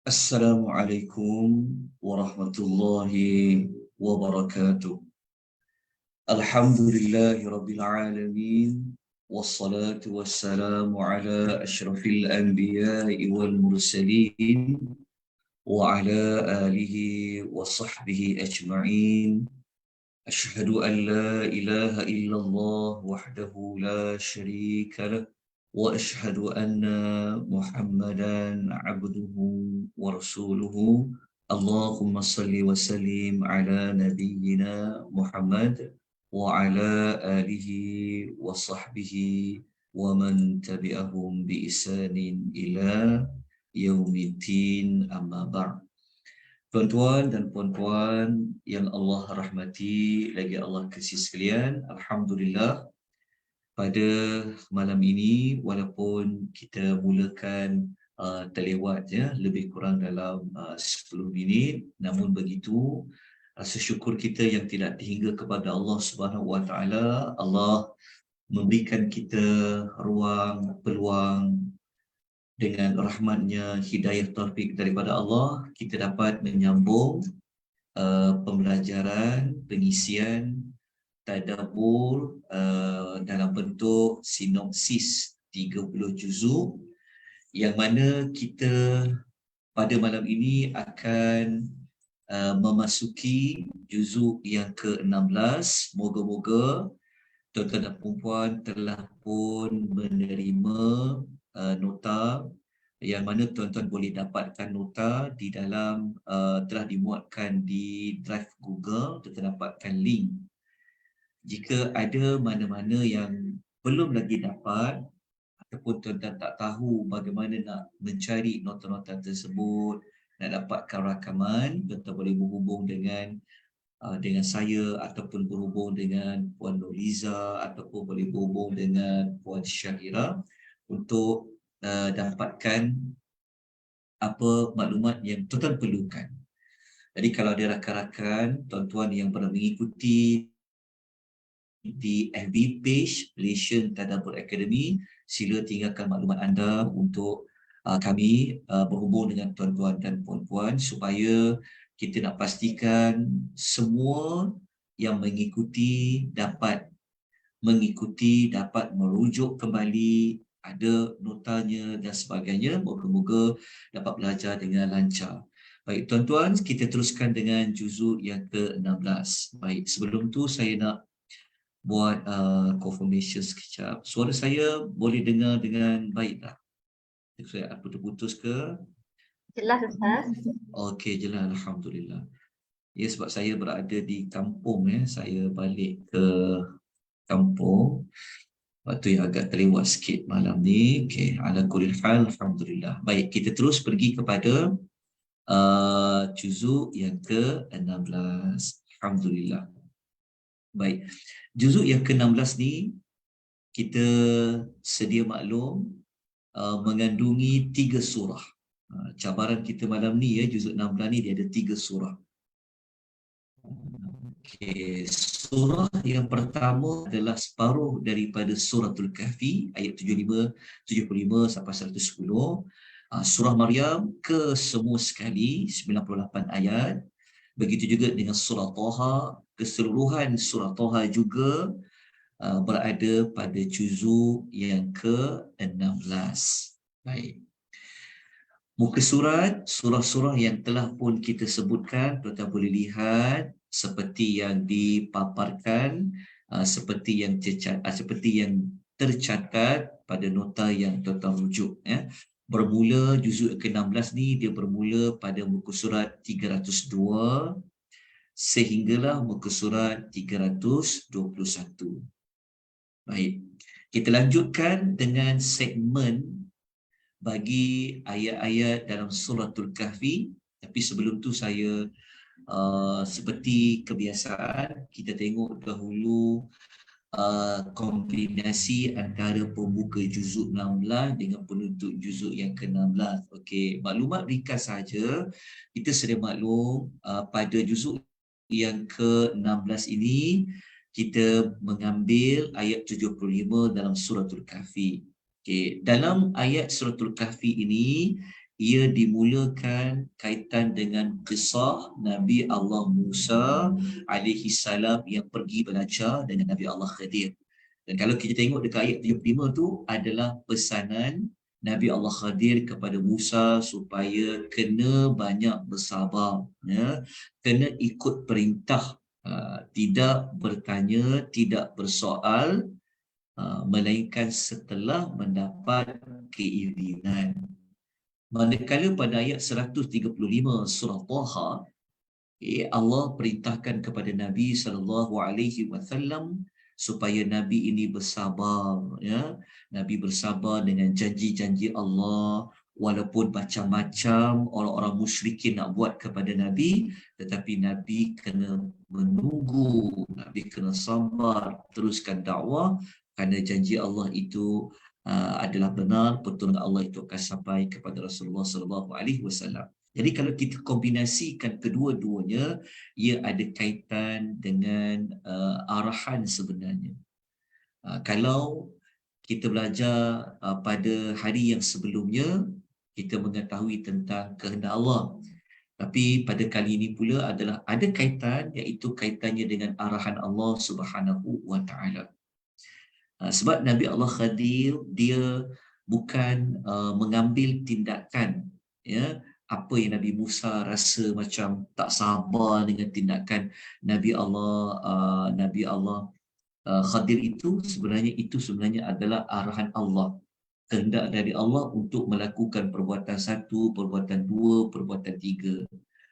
Assalamualaikum warahmatullahi wabarakatuh. Alhamdulillahi rabbil alamin. Wassalatu wassalamu ala ashrafil anbiya'i wal mursalin wa ala alihi wa sahbihi ajma'in. Ashhadu an la ilaha illallah wahdahu la sharika lah wa ashhadu anna Muhammadan abduhu wa rasuluhu. Allahumma salli wa sallim ala nabiyyina Muhammad wa ala alihi wa sahbihi wa man tabi'ahum bi ihsanin ila yaumiddin, amma ba'd. Tuan-tuan dan puan-puan yang Allah rahmati lagi Allah kasih sekalian, alhamdulillah pada malam ini walaupun kita mulakan terlewat lebih kurang dalam 10 minit, namun begitu rasa syukur kita yang tidak terhingga kepada Allah Subhanahu Wa Taala. Allah memberikan kita ruang, peluang dengan rahmatnya, hidayah taufik daripada Allah, kita dapat menyambung pembelajaran, pengisian, tadabbur dalam bentuk sinopsis 30 juzuk, yang mana kita pada malam ini akan memasuki juzuk yang ke-16. Moga-moga tuan-tuan dan puan-puan telah pun menerima nota, yang mana tuan-tuan boleh dapatkan nota di dalam telah dimuatkan di drive Google. Tuan-tuan dapatkan link. Jika ada mana-mana yang belum lagi dapat ataupun tuan-tuan tak tahu bagaimana nak mencari nota-nota tersebut, nak dapatkan rakaman, tuan-tuan boleh berhubung dengan saya ataupun berhubung dengan Puan Nuriza ataupun boleh berhubung dengan Puan Syahira untuk dapatkan apa maklumat yang tuan-tuan perlukan. Jadi kalau ada rakan-rakan tuan-tuan yang pernah mengikuti di FB page Malaysian Tadabbur Academy, sila tinggalkan maklumat anda untuk kami berhubung dengan tuan-tuan dan puan-puan supaya kita nak pastikan semua yang mengikuti dapat merujuk kembali, ada notanya dan sebagainya. Moga-moga dapat belajar dengan lancar. Baik tuan-tuan, kita teruskan dengan juzuk yang ke-16. Baik, sebelum tu saya nak buat confirmation sekejap. Suara saya boleh dengar dengan baik tak? Saya putus-putus ke? Jelas Ustaz. Okey, jelas, alhamdulillah. Ya, sebab saya berada di kampung, saya balik ke kampung. Waktu yang agak terlewat sikit malam ni. Okey, ala kulli hal, alhamdulillah. Baik, kita terus pergi kepada juzuk yang ke-16. Alhamdulillah. Baik, juzuk yang ke-16 ni kita sedia maklum mengandungi 3 surah. Cabaran kita malam ni juzuk 16 ni dia ada 3 surah. Okey, surah yang pertama adalah separuh daripada suratul Kahfi, ayat 75 sampai 110. Surah Maryam ke semua sekali 98 ayat. Begitu juga dengan surah Taha, keseluruhan surah Taha juga berada pada juzuk yang ke-16. Baik. Muka surat, surah-surah yang telah pun kita sebutkan, tuan-tuan boleh lihat seperti yang dipaparkan, seperti yang tercatat pada nota yang tuan-tuan rujuk. Bermula juzuk ke-16 ni, dia bermula pada muka surat 302 sehinggalah muka surat 321. Baik, kita lanjutkan dengan segmen bagi ayat-ayat dalam suratul Kahfi. Tapi sebelum tu saya seperti kebiasaan, kita tengok dahulu kombinasi antara pembuka juzuk 16 dengan penutup juzuk yang ke-16. Okey, maklumat ringkas saja. Kita sedia maklum pada juzuk yang ke-16 ini kita mengambil ayat 75 dalam suratul Kahfi. Okay. Dalam ayat suratul Kahfi ini, ia dimulakan kaitan dengan kisah Nabi Allah Musa alaihi salam yang pergi belajar dengan Nabi Allah Khadir. Dan kalau kita tengok dekat ayat 75 tu adalah pesanan Nabi Allah Khadir kepada Musa supaya kena banyak bersabar, ya, kena ikut perintah, tidak bertanya, tidak bersoal, melainkan setelah mendapat keizinan. Manakala pada ayat 135 surah Taha, Allah perintahkan kepada Nabi SAW supaya Nabi ini bersabar, ya. Nabi bersabar dengan janji-janji Allah, walaupun macam-macam orang-orang musyrikin nak buat kepada Nabi, tetapi Nabi kena menunggu, Nabi kena sabar, teruskan dakwah kerana janji Allah itu adalah benar, pertolongan Allah itu akan sampai kepada Rasulullah SAW. Jadi kalau kita kombinasikan kedua-duanya, ia ada kaitan dengan arahan sebenarnya. Kalau kita belajar pada hari yang sebelumnya, kita mengetahui tentang kehendak Allah. Tapi pada kali ini pula adalah ada kaitan, iaitu kaitannya dengan arahan Allah Subhanahu wa Ta'ala. Sebab Nabi Allah Khadir, dia bukan mengambil tindakan, ya, apa yang Nabi Musa rasa macam tak sabar dengan tindakan Nabi Allah Khadir itu sebenarnya adalah arahan Allah, kehendak dari Allah untuk melakukan perbuatan satu, perbuatan dua, perbuatan tiga.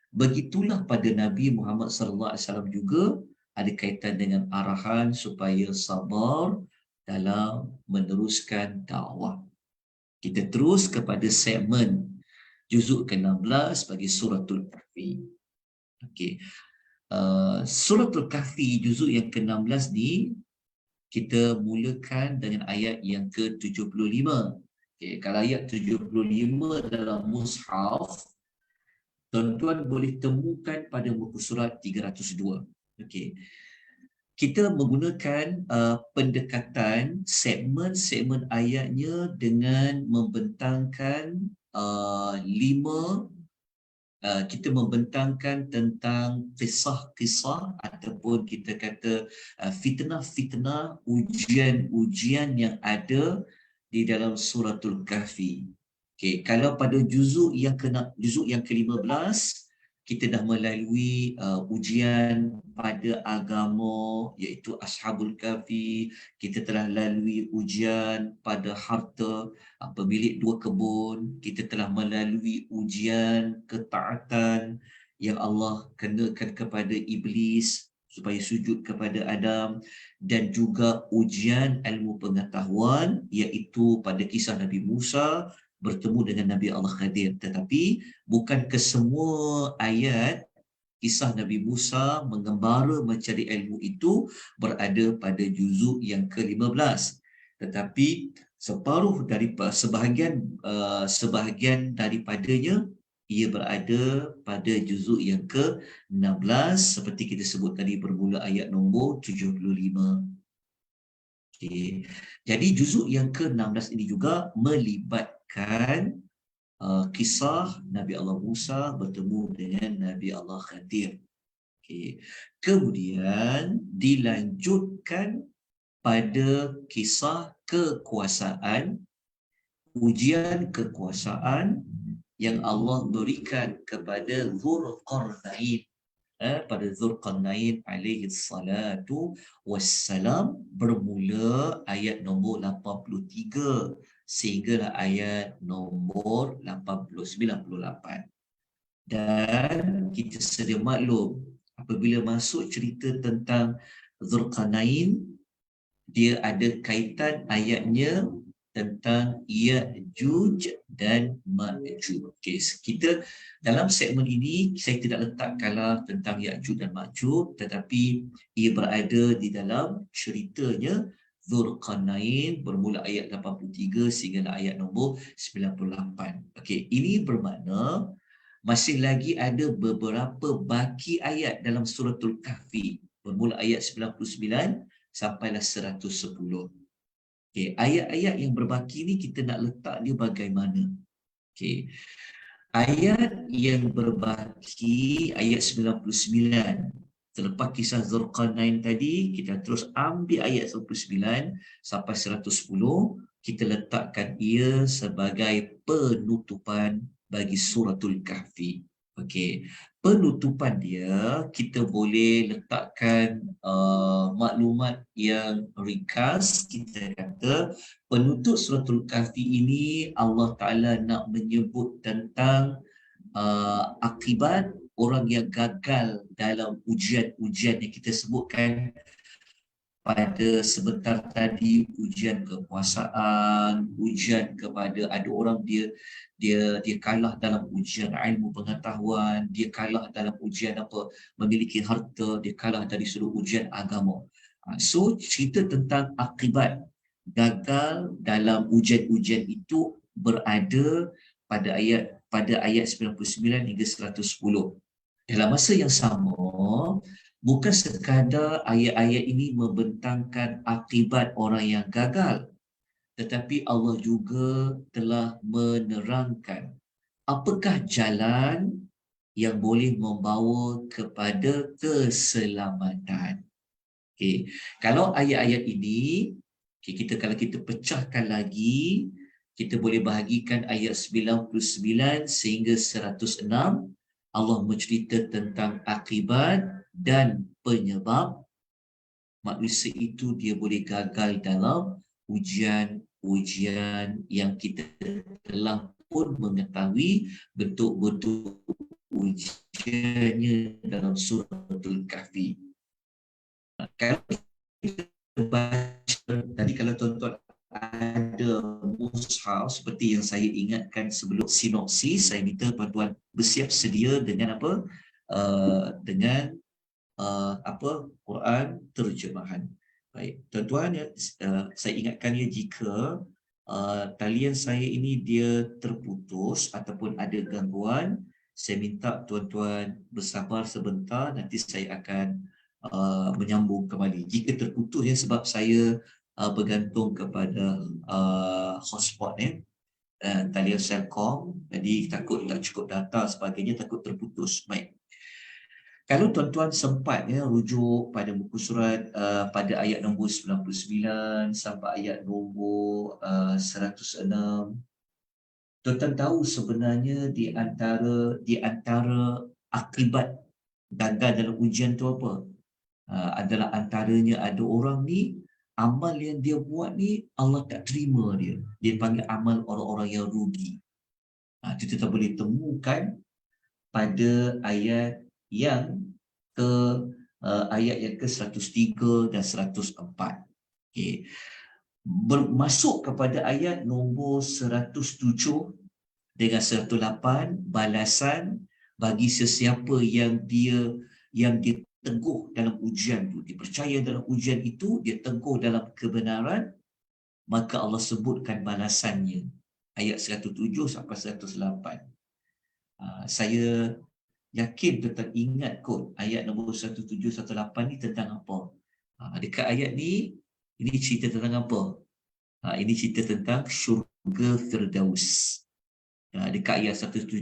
Begitulah pada Nabi Muhammad SAW juga ada kaitan dengan arahan supaya sabar dalam meneruskan dakwah. Kita terus kepada segmen juzuk ke-16 bagi suratul Kahfi. Okey. Suratul Kahfi juzuk yang ke-16 ni kita mulakan dengan ayat yang ke-75. Okey, kalau ayat 75 dalam mushaf, tuan-tuan boleh temukan pada muka surat 302. Okey. Kita menggunakan pendekatan segmen-segmen ayatnya dengan membentangkan kita membentangkan tentang kisah-kisah ataupun kita kata fitnah-fitnah, ujian-ujian yang ada di dalam suratul Kahfi. Okay, kalau pada juzuk yang ke-15, kita dah melalui ujian pada agama, iaitu Ashabul Kahfi. Kita telah lalui ujian pada harta, pemilik dua kebun. Kita telah melalui ujian ketaatan yang Allah kenakan kepada Iblis supaya sujud kepada Adam, dan juga ujian ilmu pengetahuan, iaitu pada kisah Nabi Musa bertemu dengan Nabi Allah Khadir. Tetapi bukan kesemua ayat kisah Nabi Musa mengembara mencari ilmu itu berada pada juzuk yang ke-15. Tetapi sebahagian daripadanya ia berada pada juzuk yang ke-16, seperti kita sebut tadi bermula ayat nombor 75. Okay. Jadi juzuk yang ke-16 ini juga melibatkan kisah Nabi Allah Musa bertemu dengan Nabi Allah Khadir. Okay. Kemudian dilanjutkan pada kisah kekuasaan, ujian kekuasaan yang Allah berikan kepada Dzulqarnain. Pada Dzulqarnain alaihi salatu wassalam, bermula ayat nombor 83 sehinggalah ayat nombor 98. Dan kita sedia maklum, apabila masuk cerita tentang Dzulqarnain, dia ada kaitan ayatnya tentang Ya'juj dan Ma'juj. Okay, kita dalam segmen ini saya tidak letakkanlah tentang Ya'juj dan Ma'juj, tetapi ia berada di dalam ceritanya Dzulqarnain bermula ayat 83 sehingga ayat nombor 98. Okey, ini bermakna masih lagi ada beberapa baki ayat dalam suratul Kahfi bermula ayat 99 sampailah 110. Okey, ayat-ayat yang berbaki ni kita nak letak dia bagaimana? Okey. Ayat yang berbaki ayat 99. Selepas kisah Zulqarnain tadi, kita terus ambil ayat 99 sampai 110, kita letakkan ia sebagai penutupan bagi suratul Kahfi. Okey. Penutupan dia, kita boleh letakkan maklumat yang ringkas. Kita kata penutup suratul Kahfi ini Allah Ta'ala nak menyebut tentang akibat orang yang gagal dalam ujian-ujian yang kita sebutkan pada sebentar tadi, ujian kekuasaan, ujian kepada ada orang dia kalah dalam ujian ilmu pengetahuan, dia kalah dalam ujian memiliki harta, dia kalah dari sudut ujian agama. So cerita tentang akibat gagal dalam ujian-ujian itu berada pada ayat 99 hingga 110. Dalam masa yang sama, bukan sekadar ayat-ayat ini membentangkan akibat orang yang gagal, tetapi Allah juga telah menerangkan apakah jalan yang boleh membawa kepada keselamatan. Okay. Kalau ayat-ayat ini, kalau kita pecahkan lagi, kita boleh bahagikan ayat 99 sehingga 106. Allah mencerita tentang akibat dan penyebab manusia itu dia boleh gagal dalam ujian-ujian yang kita telah pun mengetahui bentuk-bentuk ujiannya dalam suratul Kahfi. Kalau kita baca tadi, kalau tuan-tuan ada mushaf seperti yang saya ingatkan sebelum sinopsis, saya minta tuan-tuan bersiap sedia dengan apa? Dengan Quran terjemahan. Baik, tuan-tuan, saya ingatkan ya, jika talian saya ini dia terputus ataupun ada gangguan, saya minta tuan-tuan bersabar sebentar, nanti saya akan menyambung kembali. Jika terputus ya, sebab saya bergantung kepada hotspot talian Celcom, jadi takut tak cukup data sebagainya, takut terputus. Baik. Kalau tuan-tuan sempat rujuk pada buku surat pada ayat nombor 99 sampai ayat nombor 106, tuan-tuan tahu sebenarnya di antara akibat gagal dalam ujian tu apa? Adalah antaranya ada orang ni, amal yang dia buat ni Allah tak terima dia. Dia panggil amal orang-orang yang rugi. Itu kita boleh temukan pada ayat yang ke 103 dan 104. Okay. Masuk kepada ayat nombor 107 dengan 108, balasan bagi sesiapa yang dia teguh dalam ujian itu, dia percaya dalam ujian itu, dia teguh dalam kebenaran, maka Allah sebutkan balasannya. Ayat 107 sampai 108. Saya yakin tuan-tuan ingat kot ayat nombor 107, 108 ni tentang apa. Dekat ayat ni, ini cerita tentang apa? Ini cerita tentang syurga Firdaus. Dekat ayat 107,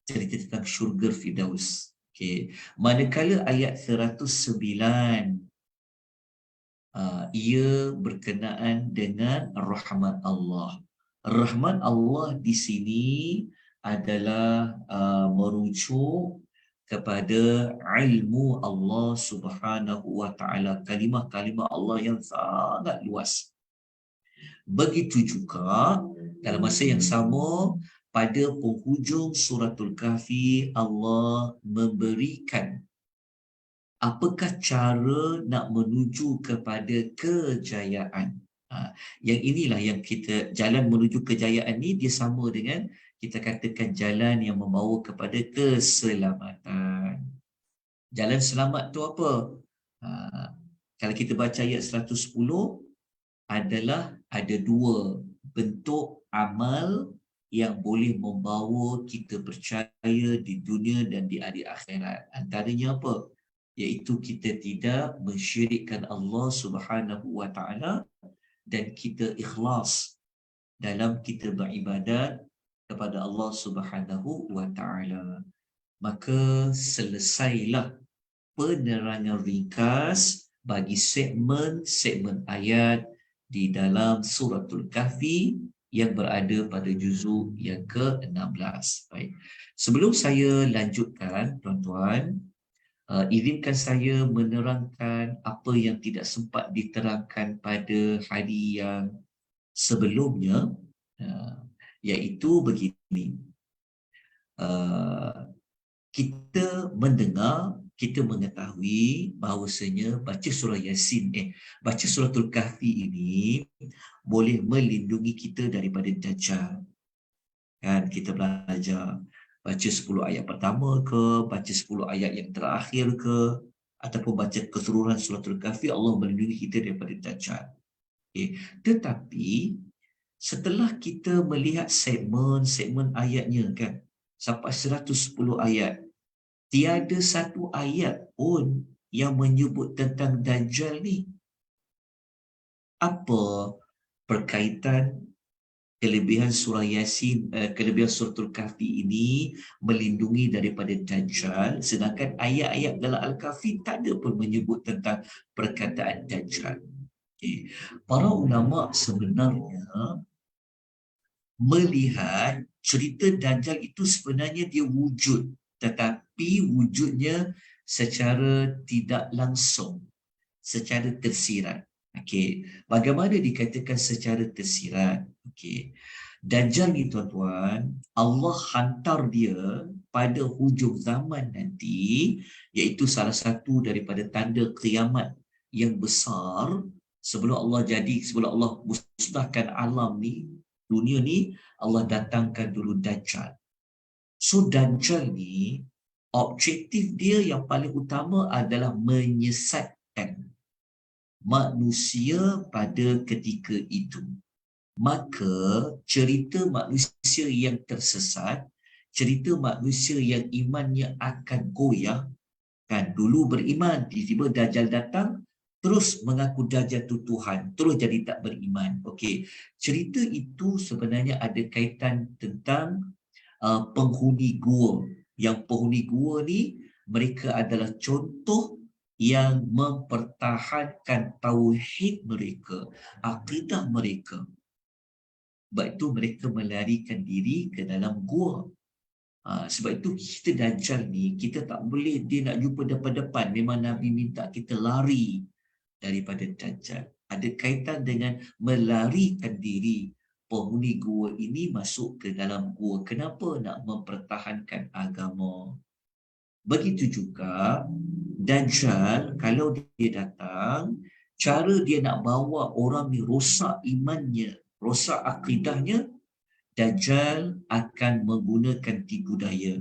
cerita tentang syurga Firdaus. Okay. Manakala ayat 109, ia berkenaan dengan rahmat Allah. Rahmat Allah di sini adalah merujuk kepada ilmu Allah Subhanahu wa Ta'ala, kalimah-kalimah Allah yang sangat luas. Begitu juga dalam masa yang sama, pada penghujung suratul Kahfi, Allah memberikan apakah cara nak menuju kepada kejayaan. Yang inilah yang kita, jalan menuju kejayaan ni dia sama dengan kita katakan jalan yang membawa kepada keselamatan. Jalan selamat tu apa? Kalau kita baca ayat 110, adalah ada dua bentuk amal yang boleh membawa kita percaya di dunia dan di hari akhirat. Antaranya apa? Iaitu kita tidak mensyirikkan Allah Subhanahu wa Ta'ala dan kita ikhlas dalam kita beribadat kepada Allah Subhanahu wa taala. Maka selesailah penerangan ringkas bagi segmen-segmen ayat di dalam suratul Kahfi yang berada pada juzuk yang ke-16. Baik. Sebelum saya lanjutkan, tuan-tuan, izinkan saya menerangkan apa yang tidak sempat diterangkan pada hari yang sebelumnya, iaitu begini. Kita mendengar, kita mengetahui bahawasanya baca surah Yasin, baca suratul Kahfi ini boleh melindungi kita daripada Dajjal. Kan kita belajar baca 10 ayat pertama ke, baca 10 ayat yang terakhir ke, ataupun baca keseluruhan suratul Kahfi, Allah melindungi kita daripada Dajjal. Tetapi setelah kita melihat segmen-segmen ayatnya kan, sampai 110 ayat, tiada satu ayat pun yang menyebut tentang Dajjal ni. Apa perkaitan kelebihan surah Yasin, kelebihan suratul Kahfi ini melindungi daripada Dajjal, sedangkan ayat-ayat dalam Al-Kahfi tak ada pun menyebut tentang perkataan Dajjal. Para ulama sebenarnya melihat cerita Dajjal itu sebenarnya dia wujud, tetapi wujudnya secara tidak langsung, secara tersirat. Okey, bagaimana dikatakan secara tersirat? Okey, Dajjal ni tuan-tuan, Allah hantar dia pada hujung zaman nanti, iaitu salah satu daripada tanda kiamat yang besar. Sebelum Allah musnahkan alam ni, dunia ni, Allah datangkan dulu Dajjal. So Dajjal ni, objektif dia yang paling utama adalah menyesatkan manusia pada ketika itu. Maka cerita manusia yang tersesat, cerita manusia yang imannya akan goyah, kan dulu beriman, tiba-tiba Dajjal datang, terus mengaku Dajjal itu Tuhan, terus jadi tak beriman. Okey, cerita itu sebenarnya ada kaitan tentang penghuni gua. Yang penghuni gua ni, mereka adalah contoh yang mempertahankan tauhid mereka, akidah mereka. Sebab itu mereka melarikan diri ke dalam gua. Sebab itu kita Dajjal ni, kita tak boleh dia nak jumpa depan-depan. Memang Nabi minta kita lari daripada Dajjal. Ada kaitan dengan melarikan diri penghuni gua ini masuk ke dalam gua. Kenapa? Nak mempertahankan agama. Begitu juga Dajjal, kalau dia datang, cara dia nak bawa orang ni rosak imannya, rosak akidahnya, Dajjal akan menggunakan tipu daya.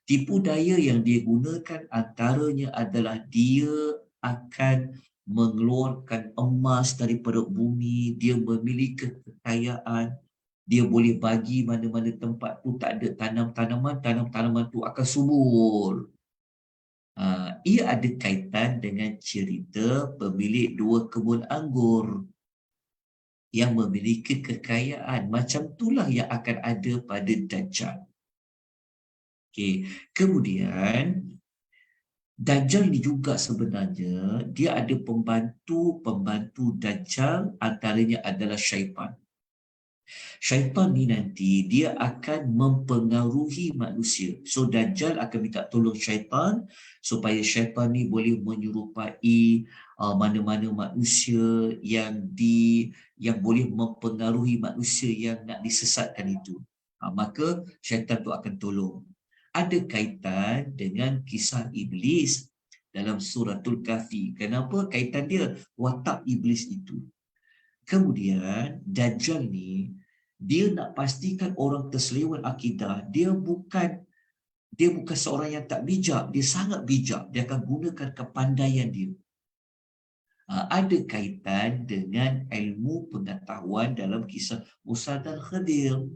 Tipu daya yang dia gunakan antaranya adalah dia akan mengeluarkan emas daripada bumi, dia memiliki kekayaan, dia boleh bagi mana-mana tempat tu tak ada tanam-tanaman tu akan subur. Ia ada kaitan dengan cerita pemilik 2 kebun anggur yang memiliki kekayaan. Macam itulah yang akan ada pada Dajjal. Okay. Kemudian, Dajjal ni juga sebenarnya, dia ada pembantu Dajjal, antaranya adalah syaitan. Syaitan ni nanti dia akan mempengaruhi manusia. So Dajjal akan minta tolong syaitan supaya syaitan ni boleh menyerupai mana-mana manusia yang boleh mempengaruhi manusia yang nak disesatkan itu. Maka syaitan tu akan tolong. Ada kaitan dengan kisah iblis dalam suratul Kahfi. Kenapa kaitan dia? Watak iblis itu. Kemudian Dajjal ni, dia nak pastikan orang terseleweng akidah. Dia bukan seorang yang tak bijak, dia sangat bijak. Dia akan gunakan kepandaian dia. Ada kaitan dengan ilmu pengetahuan dalam kisah Musa dan Khadir.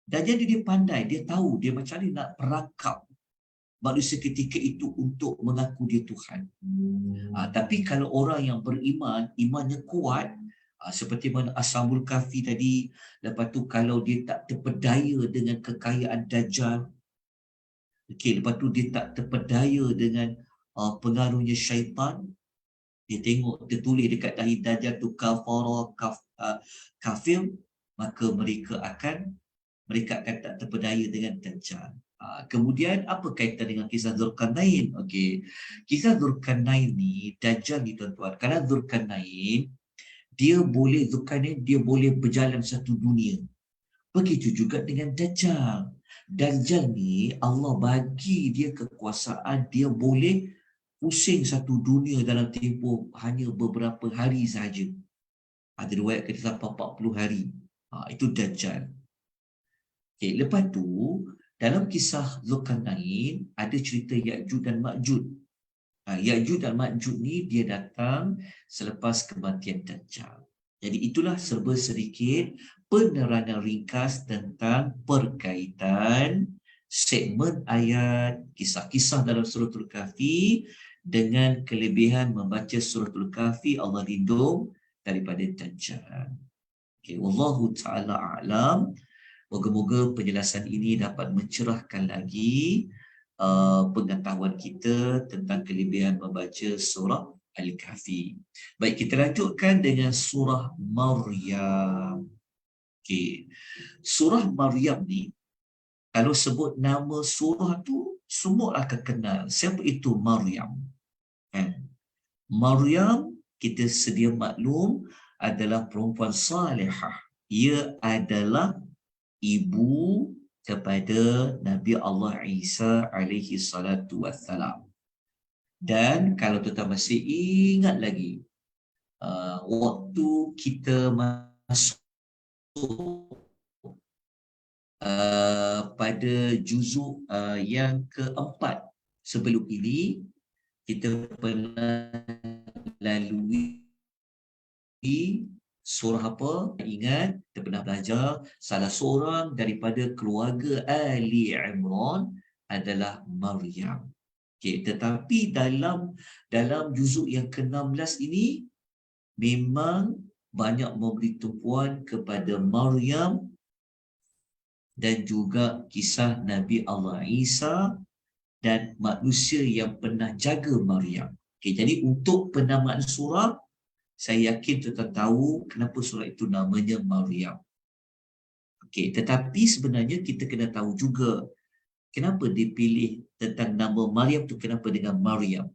Dan jadi dia pandai, dia tahu dia macam ni nak perangkap manusia ketika itu untuk mengaku dia Tuhan. Tapi kalau orang yang beriman, imannya kuat, Seperti mana Ashabul Kahfi tadi. Lepas tu kalau dia tak terpedaya dengan kekayaan Dajjal, okey, lepas tu dia tak terpedaya dengan pengaruhnya syaitan, dia tengok tertulis dekat dahi Dajjal tu kafir, maka mereka akan tak terpedaya dengan Dajjal. Kemudian apa kaitan dengan kisah Zulkarnain? Okey, kisah Zulkarnain ni, Dajjal ni tuan-tuan, kalau Zulkarnain dia boleh berjalan satu dunia. Begitu juga dengan Dajjal. Dajjal ni Allah bagi dia kekuasaan, dia boleh pusing satu dunia dalam tempoh hanya beberapa hari sahaja. Ada riwayat kata sampai 40 hari. Itu Dajjal. Okay, lepas tu dalam kisah Zulkarnain ada cerita Ya'juj dan Ma'juj. Ya'juj dan Ma'juj ni dia datang selepas kematian Dajjal. Jadi itulah serba sedikit penerangan ringkas tentang perkaitan segmen ayat kisah-kisah dalam Suratul Kahfi dengan kelebihan membaca Suratul Kahfi Allah lindung daripada Dajjal. Okay, wallahu ta'ala a'lam. Moga-moga penjelasan ini dapat mencerahkan lagi pengetahuan kita tentang kelebihan membaca surah Al-Kahfi. Baik, kita lanjutkan dengan surah Maryam. Okey. Surah Maryam ni, kalau sebut nama surah tu, semua akan kenal. Siapa itu Maryam? Maryam, kita sedia maklum, adalah perempuan salihah. Ia adalah ibu kepada Nabi Allah Isa alaihi salatu wassalam. Dan kalau tuan masih ingat lagi, waktu kita masuk pada juzuk yang keempat sebelum ini, kita pernah lalui surah apa? Ingat, kita pernah belajar salah seorang daripada keluarga Ali Imran adalah Maryam. Okay, tetapi dalam juzuk yang ke-16 ini memang banyak memberi tumpuan kepada Maryam dan juga kisah Nabi Allah Isa dan manusia yang pernah jaga Maryam. Okay, jadi untuk penamaan surah, saya yakin tuan tahu kenapa surah itu namanya Maryam. Okey, tetapi sebenarnya kita kena tahu juga kenapa dipilih tentang nama Maryam tu, kenapa dengan Maryam.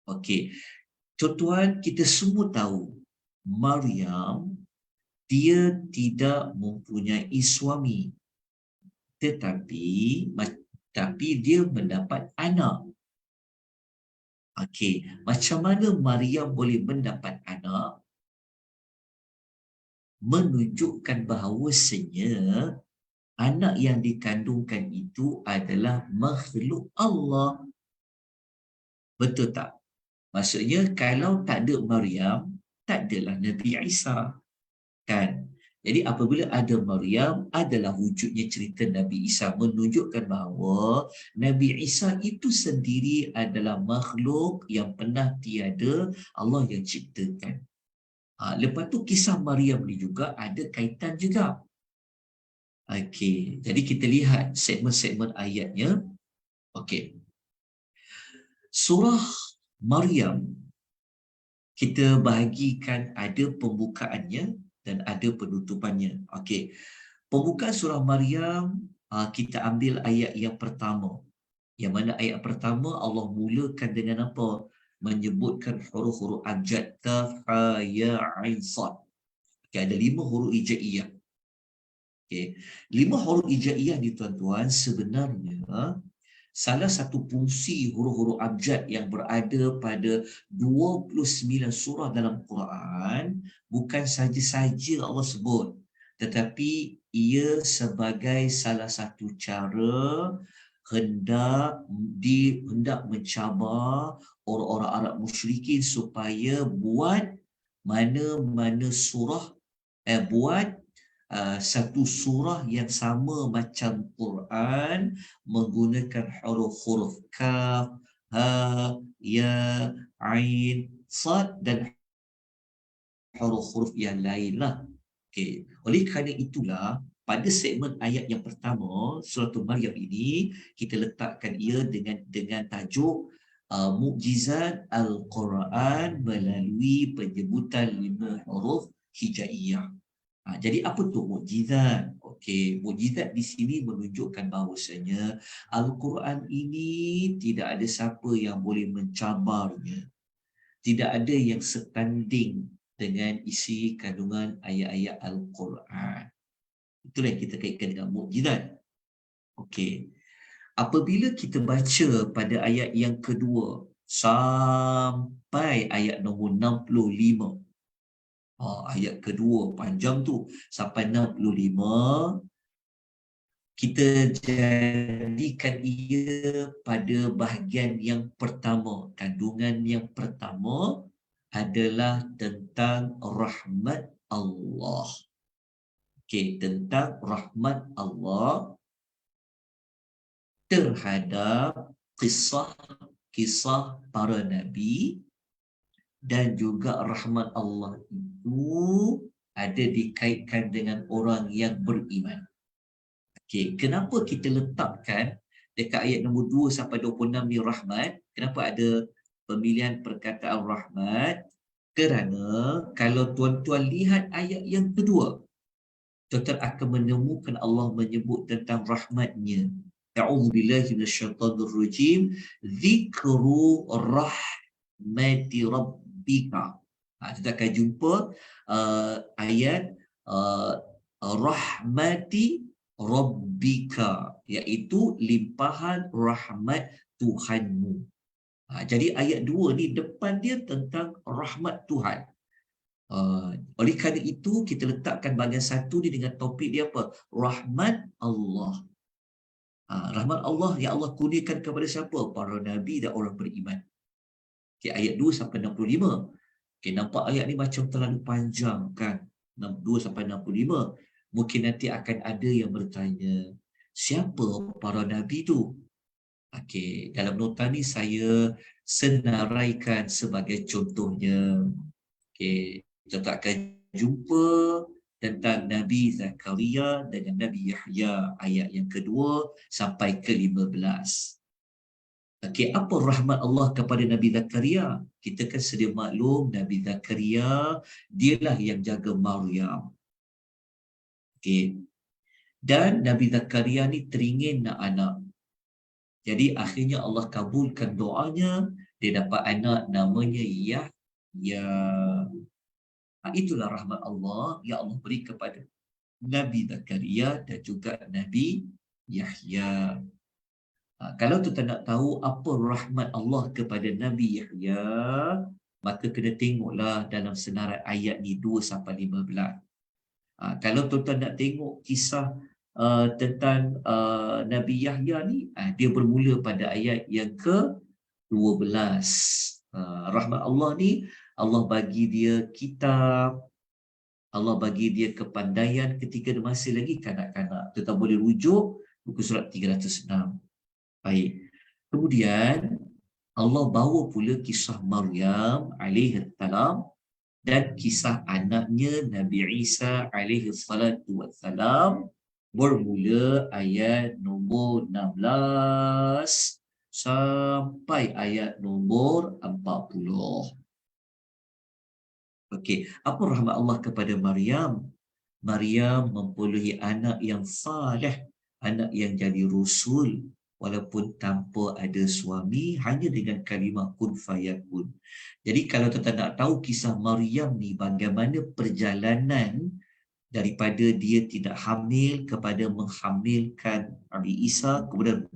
Okey, tuan-tuan, kita semua tahu Maryam dia tidak mempunyai suami, tetapi dia mendapat anak. Okey, macam mana Maryam boleh mendapat anak? Menunjukkan bahawasanya anak yang dikandungkan itu adalah makhluk Allah. Betul tak? Maksudnya kalau tak ada Maryam, tak adalah Nabi Isa. Kan? Jadi apabila ada Maryam, adalah wujudnya cerita Nabi Isa, menunjukkan bahawa Nabi Isa itu sendiri adalah makhluk yang pernah tiada, Allah yang ciptakan. Lepas tu kisah Maryam ni juga ada kaitan juga. Okey, jadi kita lihat segmen-segmen ayatnya. Okey. Surah Maryam kita bahagikan ada pembukaannya dan ada penutupannya. Okey. Pembukaan surah Maryam kita ambil ayat yang pertama. Yang mana ayat pertama Allah mulakan dengan apa? Menyebutkan huruf-huruf abjad kaf, ha, ya, ain, sad. Okay, ada 5 huruf hijaiyah. Okay. 5 huruf hijaiyah ni tuan-tuan sebenarnya salah satu fungsi huruf-huruf abjad yang berada pada 29 surah dalam Quran bukan saja-saja Allah sebut, tetapi ia sebagai salah satu cara hendak mencabar orang-orang Arab musyrikin supaya buat mana-mana surah buat satu surah yang sama macam Quran menggunakan huruf-huruf kaf, ha, ya, ain, sad dan huruf-huruf yang lain lah. Okay. Oleh kerana itulah, pada segmen ayat yang pertama, surah Maryam ini, kita letakkan ia dengan tajuk Mukjizat Al-Quran melalui penyebutan 5 huruf hijaiyah. Jadi apa tu mukjizat? Okey, mukjizat di sini menunjukkan bahawasanya Al-Quran ini tidak ada siapa yang boleh mencabarnya. Tidak ada yang setanding dengan isi kandungan ayat-ayat Al-Quran. Itulah yang kita kaitkan dengan mukjizat. Okey. Apabila kita baca pada ayat yang kedua sampai ayat nombor 65. Ayat kedua panjang tu sampai 65, kita jadikan ia pada bahagian yang pertama. Kandungan yang pertama adalah tentang rahmat Allah. Okey, tentang rahmat Allah terhadap kisah para nabi, dan juga rahmat Allah itu ada dikaitkan dengan orang yang beriman. Okey, kenapa kita letakkan dekat ayat nombor 2 sampai 26 ni rahmat? Kenapa ada pemilihan perkataan rahmat? Kerana kalau tuan-tuan lihat ayat yang kedua, tuan-tuan akan menemukan Allah menyebut tentang rahmatnya. A'udzubillahi minasyaitanir rajim. Zikru rahmati rabbika. Kita akan jumpa ayat rahmati rabbika, iaitu limpahan rahmat Tuhanmu. Jadi ayat 2 ni depan dia tentang rahmat Tuhan. Oleh kerana itu kita letakkan bahagian satu ni dengan topik dia apa? Rahmat Allah. Rahmat Allah yang Allah kurniakan kepada siapa? Para nabi dan orang beriman. Okay, ayat 2 sampai 65. Okay, nampak ayat ni macam terlalu panjang kan? 2 sampai 65. Mungkin nanti akan ada yang bertanya, siapa para nabi tu? Okay, dalam nota ni saya senaraikan sebagai contohnya. Okay, kita akan jumpa tentang Nabi Zakaria dan Nabi Yahya, ayat yang kedua sampai ke-15. Okey, apa rahmat Allah kepada Nabi Zakaria? Kita kan sedia maklum Nabi Zakaria dialah yang jaga Maryam. Okey. Dan Nabi Zakaria ni teringin nak anak. Jadi akhirnya Allah kabulkan doanya, dia dapat anak namanya Yahya. Itulah rahmat Allah yang Allah beri kepada Nabi Zakaria dan juga Nabi Yahya. Kalau kita nak tahu apa rahmat Allah kepada Nabi Yahya, maka kena tengoklah dalam senarai ayat ni 2 sampai 15. Kalau tuan-tuan nak tengok kisah tentang Nabi Yahya ni, dia bermula pada ayat yang ke-12. Rahmat Allah ni, Allah bagi dia kitab, Allah bagi dia kepandaian ketika dia masih lagi kanak-kanak. Kita boleh rujuk buku surat 306. Baik. Kemudian Allah bawa pula kisah Maryam alaihi salam dan kisah anaknya Nabi Isa alaihi salatu wassalam, bermula ayat nombor 16 sampai ayat nombor 40. Okey, apa rahmat Allah kepada Maryam? Maryam mempunyai anak yang saleh, anak yang jadi rasul walaupun tanpa ada suami, hanya dengan kalimah kun fayakun. Jadi kalau kita nak tahu kisah Maryam ni, bagaimana perjalanan daripada dia tidak hamil kepada menghamilkan Nabi Isa, kemudian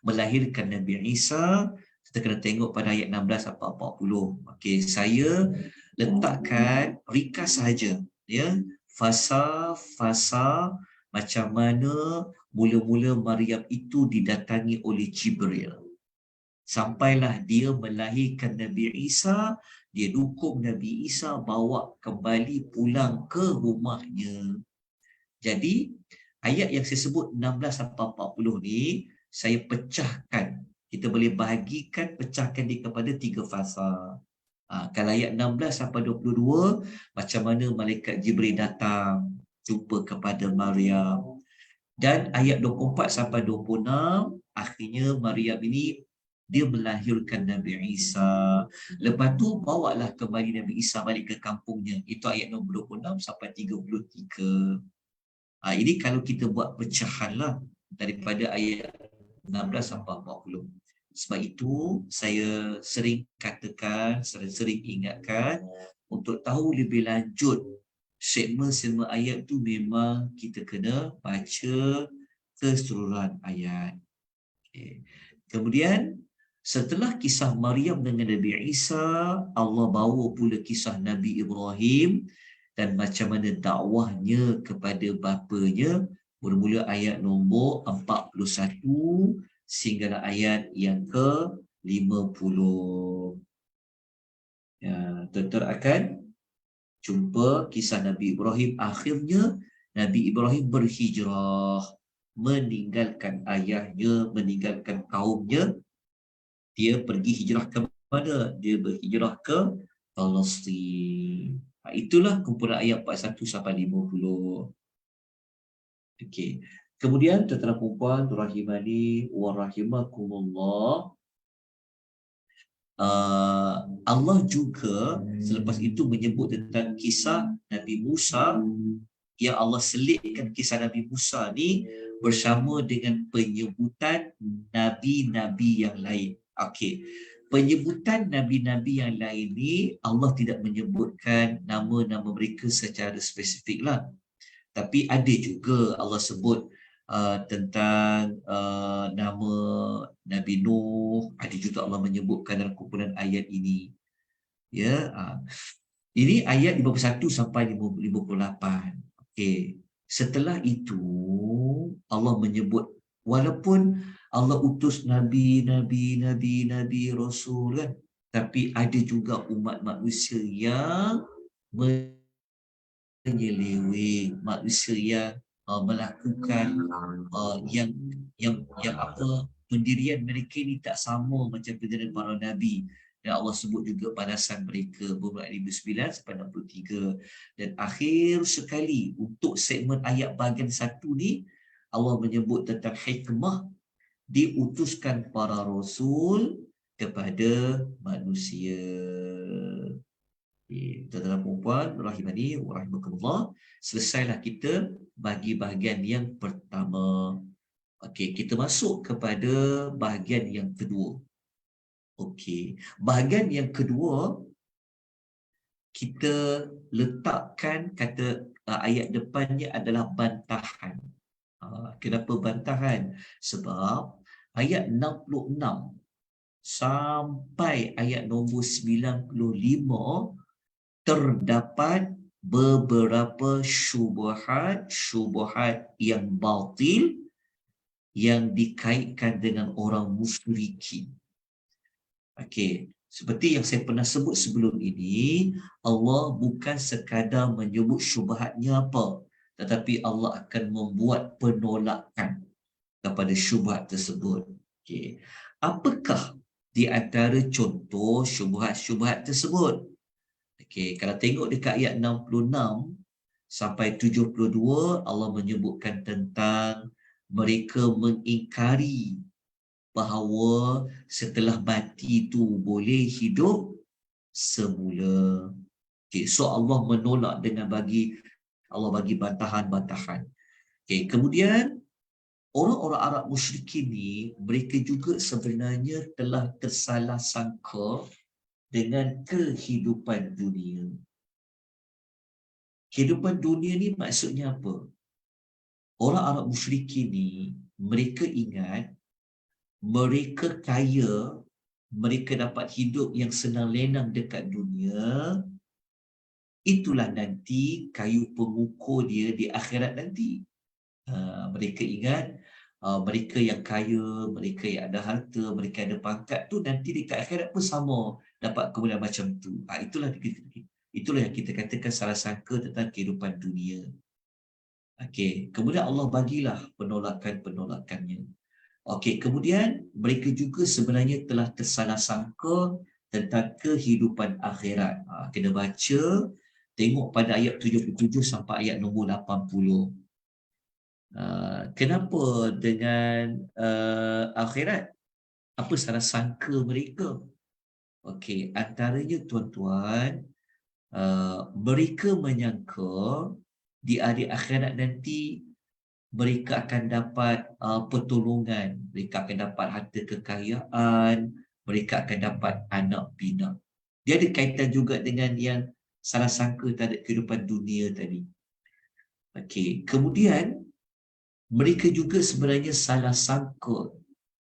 melahirkan Nabi Isa, kita kena tengok pada ayat 16 sampai 40. Okey, saya letakkan ringkas saja, ya, fasa macam mana mula-mula Maryam itu didatangi oleh Jibril, sampailah dia melahirkan Nabi Isa, dia dukung Nabi Isa bawa kembali pulang ke rumahnya. Jadi ayat yang saya sebut 16 sampai 40 ni saya pecahkan, kita boleh bahagikan, pecahkan dia kepada 3 fasa. Kalau ayat 16 sampai 22, macam mana malaikat Jibril datang jumpa kepada Maryam. Dan ayat 24 sampai 26, akhirnya Maryam ini dia melahirkan Nabi Isa. Lepas tu bawalah kembali Nabi Isa balik ke kampungnya. Itu ayat nombor 26 sampai 33. Ini kalau kita buat pecahan lah daripada ayat 16 sampai 40. Sebab itu saya sering katakan, sering ingatkan untuk tahu lebih lanjut segmen-segmen ayat tu memang kita kena baca keseluruhan ayat. Okay. Kemudian setelah kisah Maryam dengan Nabi Isa, Allah bawa pula kisah Nabi Ibrahim dan macam mana dakwahnya kepada bapanya, bermula ayat nombor 41 sehingga ayat yang ke-50. Ya, tuan-tuan akan jumpa kisah Nabi Ibrahim. Akhirnya Nabi Ibrahim berhijrah, meninggalkan ayahnya, meninggalkan kaumnya. Dia pergi hijrah ke mana? Dia berhijrah ke Palestin. Itulah kumpulan ayat 41 sampai 50. Okey. Kemudian tuan-tuan puan rahimani wa rahimakumullah, Allah juga selepas itu menyebut tentang kisah Nabi Musa, yang Allah selitkan kisah Nabi Musa ni bersama dengan penyebutan nabi-nabi yang lain. Okey. Penyebutan nabi-nabi yang lain ni Allah tidak menyebutkan nama-nama mereka secara spesifik lah. Tapi ada juga Allah sebut tentang nama Nabi Nuh. Ada juga Allah menyebutkan dalam kumpulan ayat ini. Ya, ini ayat 51 sampai 58. Okey. Setelah itu Allah menyebut, walaupun Allah utus nabi, rasul kan, tapi ada juga umat manusia yang menyeleweng, manusia yang melakukan yang pendirian mereka ni tak sama macam pendirian para nabi. Dan Allah sebut juga balasan mereka bermula 59 sampai 63. Dan akhir sekali untuk segmen ayat bahagian 1 ni, Allah menyebut tentang hikmah diutuskan para rasul kepada manusia. Tuan-tuan dan puan rahimani wa rahimakumullah, selesailah kita bagi bahagian yang pertama. Okey, kita masuk kepada bahagian yang kedua. Okey, bahagian yang kedua kita letakkan kata ayat depannya adalah bantahan. Kenapa bantahan? Sebab ayat 66 sampai ayat nombor 95 terdapat beberapa syubhat yang batil yang dikaitkan dengan orang musyrikin. Okey, seperti yang saya pernah sebut sebelum ini, Allah bukan sekadar menyebut syubhatnya apa, tetapi Allah akan membuat penolakan kepada syubhat tersebut. Okey, apakah di antara contoh syubhat tersebut? Okey, kalau tengok dekat ayat 66 sampai 72, Allah menyebutkan tentang mereka mengingkari bahawa setelah mati itu boleh hidup semula. Okay, so Allah menolak dengan Allah bagi bantahan-bantahan. Okay, kemudian orang-orang Arab musyrikin ni, mereka juga sebenarnya telah tersalah sangka dengan kehidupan dunia. Kehidupan dunia ni maksudnya apa? Orang Arab musyrikin ni, mereka ingat mereka kaya, mereka dapat hidup yang senang lenang dekat dunia, itulah nanti kayu pengukur dia di akhirat nanti. Mereka ingat mereka yang kaya, mereka yang ada harta, mereka ada pangkat tu nanti dekat akhirat pun sama dapat kemuliaan macam tu. Itulah yang kita katakan salah sangka tentang kehidupan dunia. Okey, kemudian Allah bagilah penolakannya. Okey, kemudian mereka juga sebenarnya telah tersalah sangka tentang kehidupan akhirat. Kena baca, tengok pada ayat 77 sampai ayat nombor 80. Kenapa dengan akhirat? Apa salah sangka mereka? Okey, antaranya tuan-tuan, mereka menyangka di hari akhirat nanti mereka akan dapat pertolongan, mereka akan dapat harta kekayaan, mereka akan dapat anak bina. Dia ada kaitan juga dengan yang salah sangka terhadap kehidupan dunia tadi. Okey, kemudian mereka juga sebenarnya salah sangka,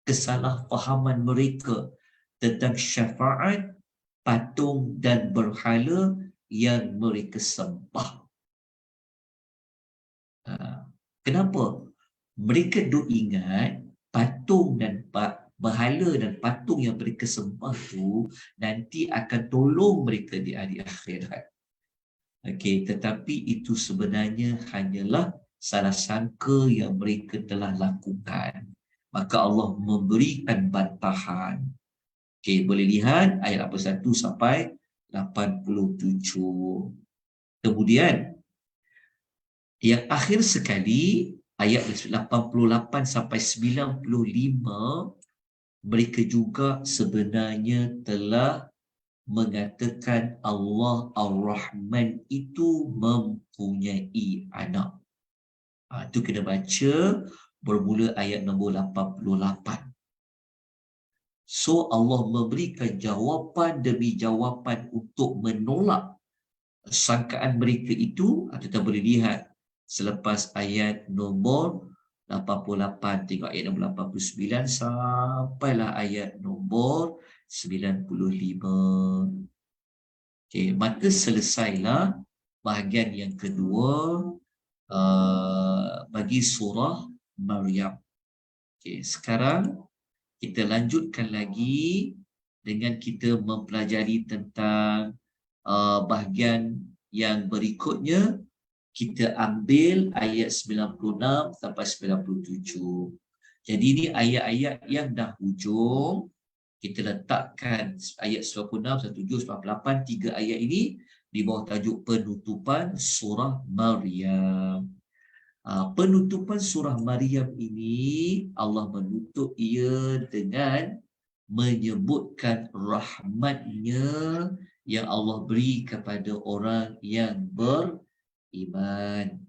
kesalahfahaman mereka tentang syafaat, patung dan berhala yang mereka sembah. Kenapa? Mereka duk ingat patung dan berhala dan patung yang mereka sembah tu nanti akan tolong mereka di hari akhirat. Okey, tetapi itu sebenarnya hanyalah salah sangka yang mereka telah lakukan. Maka Allah memberikan bantahan. Okey, boleh lihat ayat 81 sampai 87. Kemudian yang akhir sekali ayat 88 sampai 95, mereka juga sebenarnya telah mengatakan Allah Ar-Rahman itu mempunyai anak. Itu kena baca bermula ayat nombor 88. So Allah memberikan jawapan demi jawapan untuk menolak sangkaan mereka itu. Kita boleh lihat selepas ayat nombor 88, tengok ayat nombor 89 sampailah ayat nombor 95. Okey, maka selesailah bahagian yang kedua bagi surah Maryam. Okey, sekarang kita lanjutkan lagi dengan kita mempelajari tentang bahagian yang berikutnya. Kita ambil ayat 96 sampai 97. Jadi ini ayat-ayat yang dah hujung. Kita letakkan ayat 96, 97, 98, 3 ayat ini di bawah tajuk penutupan surah Maryam. Penutupan surah Maryam ini Allah menutup ia dengan menyebutkan rahmatnya yang Allah beri kepada orang yang beriman.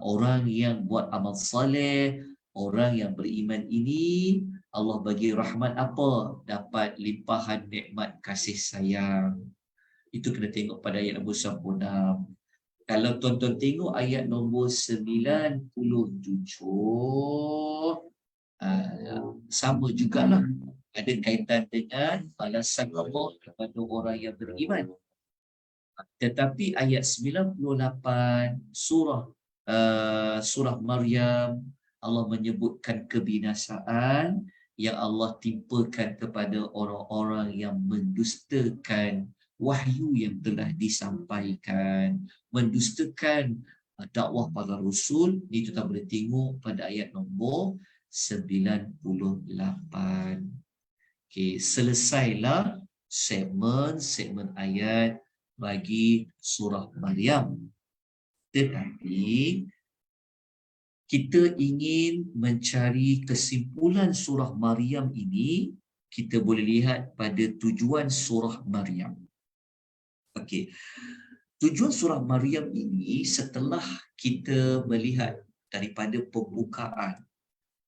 Orang yang buat amal saleh, orang yang beriman ini Allah bagi rahmat apa? Dapat limpahan nikmat kasih sayang. Itu kena tengok pada ayat nombor 96. Kalau tuan-tuan tengok ayat nombor 97, sama jugalah. Ada kaitan dengan balasan Allah kepada orang yang beriman. Tetapi ayat 98 surah Maryam, Allah menyebutkan kebinasaan yang Allah timpakan kepada orang-orang yang mendustakan wahyu yang telah disampaikan, mendustakan dakwah para rasul. Ini kita boleh tengok pada ayat nombor 98. Okey, selesailah segmen ayat bagi surah Maryam. Tetapi kita ingin mencari kesimpulan surah Maryam ini, kita boleh lihat pada tujuan surah Maryam. Okey. Tujuan surah Maryam ini setelah kita melihat daripada pembukaan,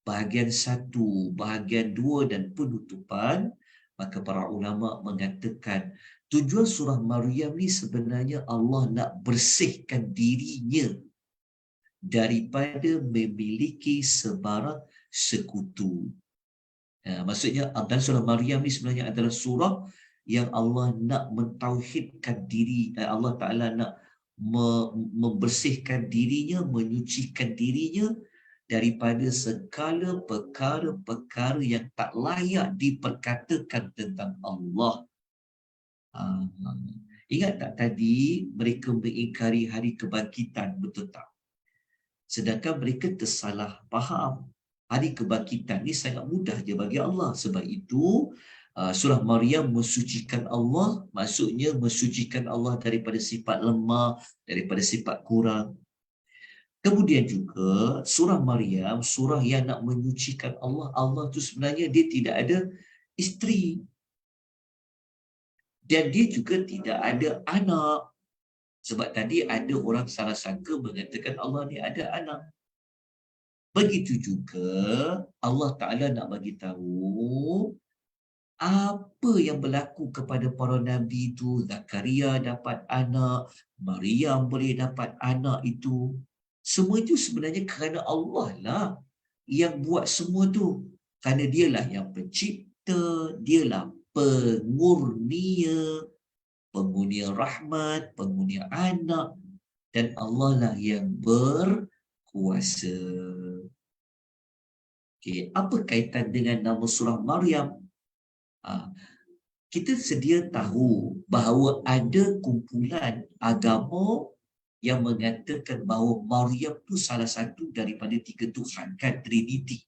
bahagian 1, bahagian 2 dan penutupan, maka para ulama mengatakan tujuan surah Maryam ni sebenarnya Allah nak bersihkan dirinya daripada memiliki sebarang sekutu. Maksudnya dalam surah Maryam ni sebenarnya adalah surah yang Allah nak mentauhidkan diri, Allah Ta'ala nak membersihkan dirinya, menyucikan dirinya daripada segala perkara-perkara yang tak layak diperkatakan tentang Allah. Ingat tak tadi mereka mengingkari hari kebangkitan, betul tak? Sedangkan mereka tersalah faham. Hari kebangkitan ni sangat mudah je bagi Allah. Sebab itu Surah Maryam mensucikan Allah, maksudnya mensucikan Allah daripada sifat lemah, daripada sifat kurang. Kemudian juga surah Maryam, surah yang nak menyucikan Allah. Allah tu sebenarnya dia tidak ada isteri. Dan dia juga tidak ada anak. Sebab tadi ada orang salah sangka mengatakan Allah ni ada anak. Begitu juga Allah Ta'ala nak bagi tahu apa yang berlaku kepada para nabi itu. Zakaria dapat anak, Maryam boleh dapat anak itu. Semua itu sebenarnya kerana Allah lah yang buat semua tu. Kerana dialah yang pencipta, dialah pengurnia, pengunia rahmat, pengunia anak, dan Allah lah yang berkuasa. Okay. Apa kaitan dengan nama surah Maryam? Kita sedia tahu bahawa ada kumpulan agama yang mengatakan bahawa Maryam tu salah satu daripada 3 Tuhan, kan, Trinity.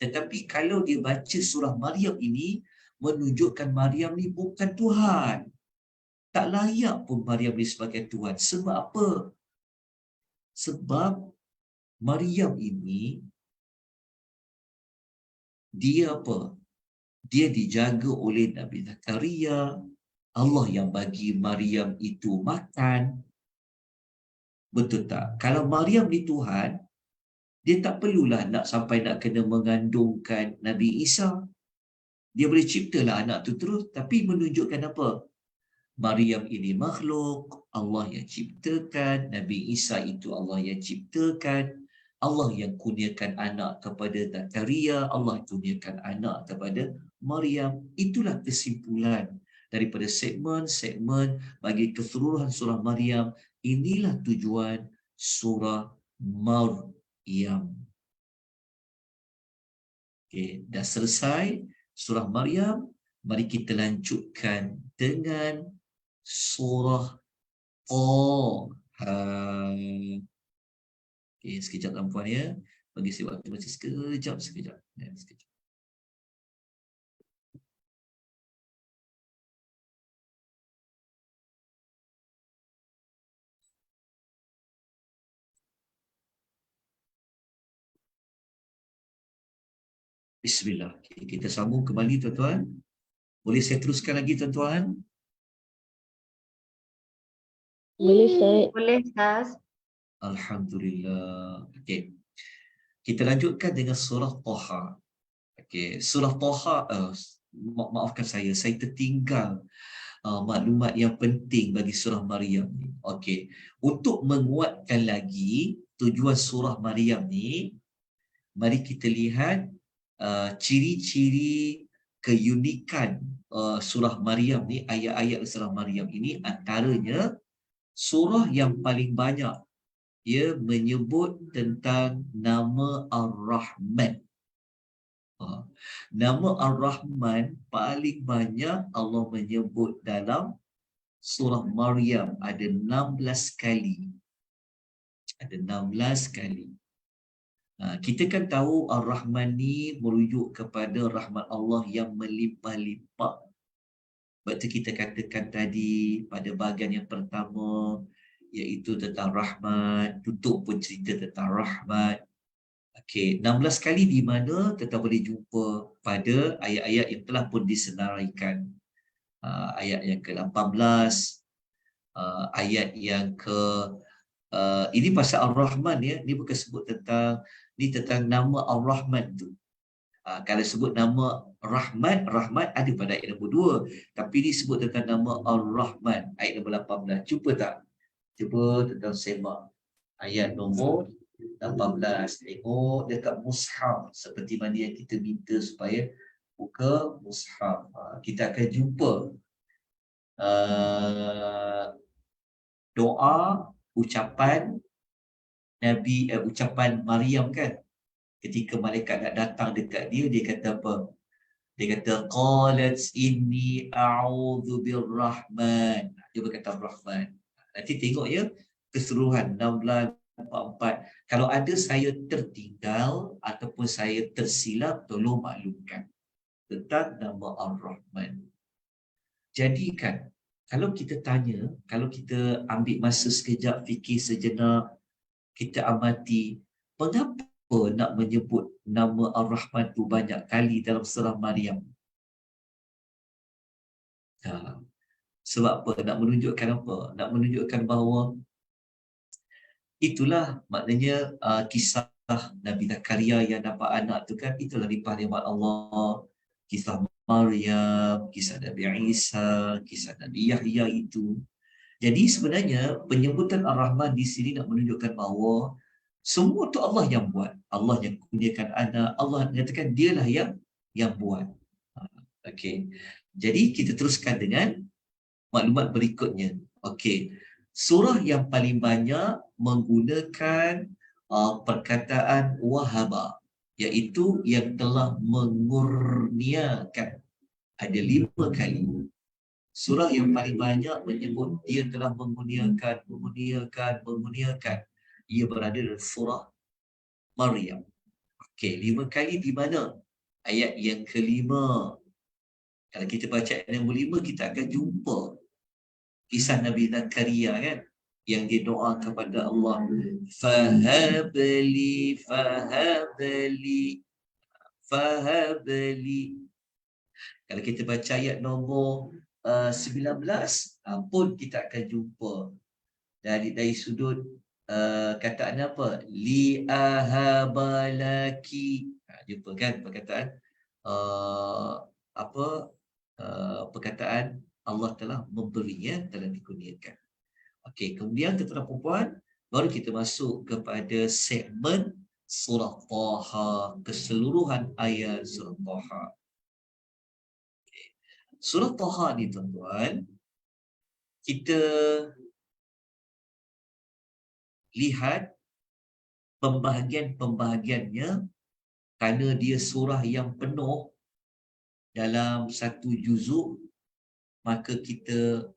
Tetapi kalau dia baca surah Maryam ini, menunjukkan Maryam ni bukan Tuhan. Tak layak pun Maryam ni sebagai Tuhan. Sebab apa? Sebab Maryam ini, dia apa? Dia dijaga oleh Nabi Zakaria. Allah yang bagi Maryam itu makan. Betul tak? Kalau Maryam ni Tuhan, dia tak perlulah nak sampai nak kena mengandungkan Nabi Isa. Dia boleh ciptalah anak tu terus. Tapi menunjukkan apa? Maryam ini makhluk, Allah yang ciptakan. Nabi Isa itu Allah yang ciptakan. Allah yang kurniakan anak kepada Zakaria. Allah kurniakan anak kepada Maryam. Itulah kesimpulan daripada segmen-segmen bagi keseluruhan surah Maryam. Inilah tujuan surah Maryam. Okay, dah selesai surah Maryam. Mari kita lanjutkan dengan surah Taha. Okay, sekejap tuan-puan ya. Bagi saya waktu masih sekejap. Sekejap. Bismillah. Okay, kita sambung kembali tuan-tuan. Boleh saya teruskan lagi tuan-tuan? Boleh, Ustaz. Boleh, Ustaz. Alhamdulillah. Okey. Kita lanjutkan dengan surah Taha. Okey, surah Taha, maafkan saya tertinggal maklumat yang penting bagi surah Maryam ni. Okey. Untuk menguatkan lagi tujuan surah Maryam ni, mari kita lihat ciri-ciri keunikan surah Maryam ni, ayat-ayat surah Maryam ini. Antaranya surah yang paling banyak ia menyebut tentang nama Ar-Rahman. Nama Ar-Rahman paling banyak Allah menyebut dalam surah Maryam. Ada 16 kali. Ada 16 kali. Kita kan tahu Ar-Rahman ni merujuk kepada rahmat Allah yang melimpah-limpah. Sebab itu kita katakan tadi pada bahagian yang pertama, iaitu tentang rahmat. Tutup pun cerita tentang rahmat. Okey, 16 kali di mana kita boleh jumpa pada ayat-ayat yang telah pun disenaraikan. Ayat yang ke-18, ayat yang ke ini pasal Ar-Rahman ya. Ni bukan sebut tentang, ni tentang nama Ar-Rahman tu. Kalau sebut nama Rahmat ada pada ayat nombor 2. Tapi ni sebut tentang nama Ar-Rahman, ayat nombor 18. Cuba tak? Cuba tentang semak ayat nombor 18. Tengok dekat mushaf seperti mana yang kita minta supaya buka mushaf. Kita akan jumpa doa, ucapan Nabi, ucapan Maryam kan. Ketika malaikat nak datang dekat dia, dia kata apa? Dia kata qalat inni a'udzu birrahman. Dia berkata Rahman. Nanti tengok ya keseluruhan 16 44. Kalau ada saya tertinggal ataupun saya tersilap, tolong maklumkan. tentang nama Ar-Rahman. Jadi kan, kalau kita tanya, kalau kita ambil masa sekejap, fikir sejenak, kita amati, mengapa nak menyebut nama Ar-Rahman tu banyak kali dalam surah Maryam? Sebab apa? Nak menunjukkan apa? Nak menunjukkan bahawa itulah maknanya kisah Nabi Zakaria yang dapat anak tu kan, itulah limpah nikmat Allah. Kisah Maryam, kisah Nabi Isa, kisah Nabi Yahya itu. Jadi sebenarnya penyebutan Ar-Rahman di sini nak menunjukkan bahawa semua tu Allah yang buat. Allah yang kurniakan anak, Allah nyatakan dialah yang buat. Okey. Jadi kita teruskan dengan maklumat berikutnya. Okey. Surah yang paling banyak menggunakan perkataan wahaba, iaitu yang telah mengurniakan. Ada 5 kali. Surah yang paling banyak menyebut dia telah mengurniakan. Ia berada dalam surah Maryam. Okey, 5 kali di mana? Ayat yang kelima. Kalau kita baca ayat yang kelima, kita akan jumpa kisah Nabi Zakaria kan, yang dia doa kepada Allah, fahabli. Kalau kita baca ayat nombor 19 pun kita akan jumpa dari sudut kataan apa, li ahabalaki, jumpa kan perkataan perkataan Allah telah memberinya, telah dikurniakan. Okey, kemudian tuan-tuan puan, baru kita masuk kepada segmen surah Taha, keseluruhan ayat surah Taha. Okay. Surah Taha ni tuan-tuan, kita lihat pembahagian-pembahagiannya, kerana dia surah yang penuh dalam satu juzuk, maka kita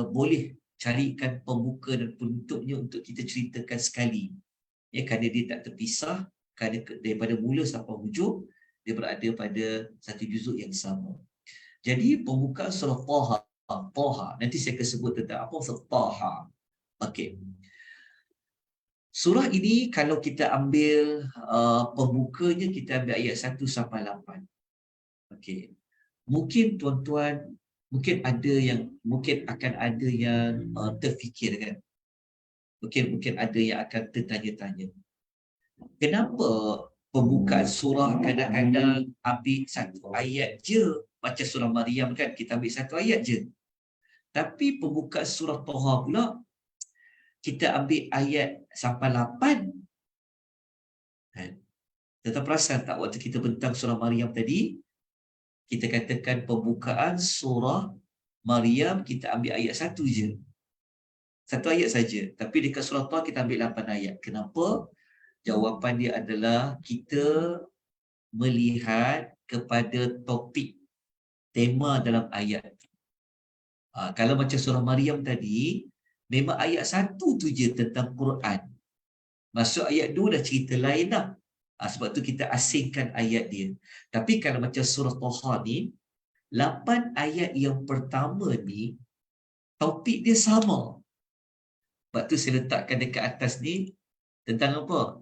boleh carikan pembuka dan penutupnya untuk kita ceritakan sekali. Ya, kerana dia tak terpisah, kerana daripada mula sampai hujung dia berada pada satu juzuk yang sama. Jadi pembukaan surah Taha, nanti saya akan sebut tentang apa surah Taha. Okey. Surah ini kalau kita ambil pembukanya, kita ambil ayat 1 sampai 8. Okey. Mungkin tuan-tuan, mungkin akan ada yang terfikir kan. Mungkin ada yang akan tertanya-tanya. Kenapa pembukaan surah kadang-kadang ambil satu ayat je, macam surah Maryam kan, kita ambil satu ayat je. Tapi pembukaan surah Taha pula kita ambil ayat sampai 8. Tetap perasan tak waktu kita bentang surah Maryam tadi, kita katakan pembukaan surah Maryam kita ambil ayat 1 je. Satu ayat saja. Tapi dekat surah Taha kita ambil 8 ayat. Kenapa? Jawapan dia adalah kita melihat kepada topik, tema dalam ayat. Kalau macam surah Maryam tadi, memang ayat 1 tu je tentang Quran. Masuk ayat 2 dah cerita lain dah. Sebab tu kita asingkan ayat dia. Tapi kalau macam surah Taha ni, 8 ayat yang pertama ni, topik dia sama. Sebab tu saya letakkan dekat atas ni, tentang apa?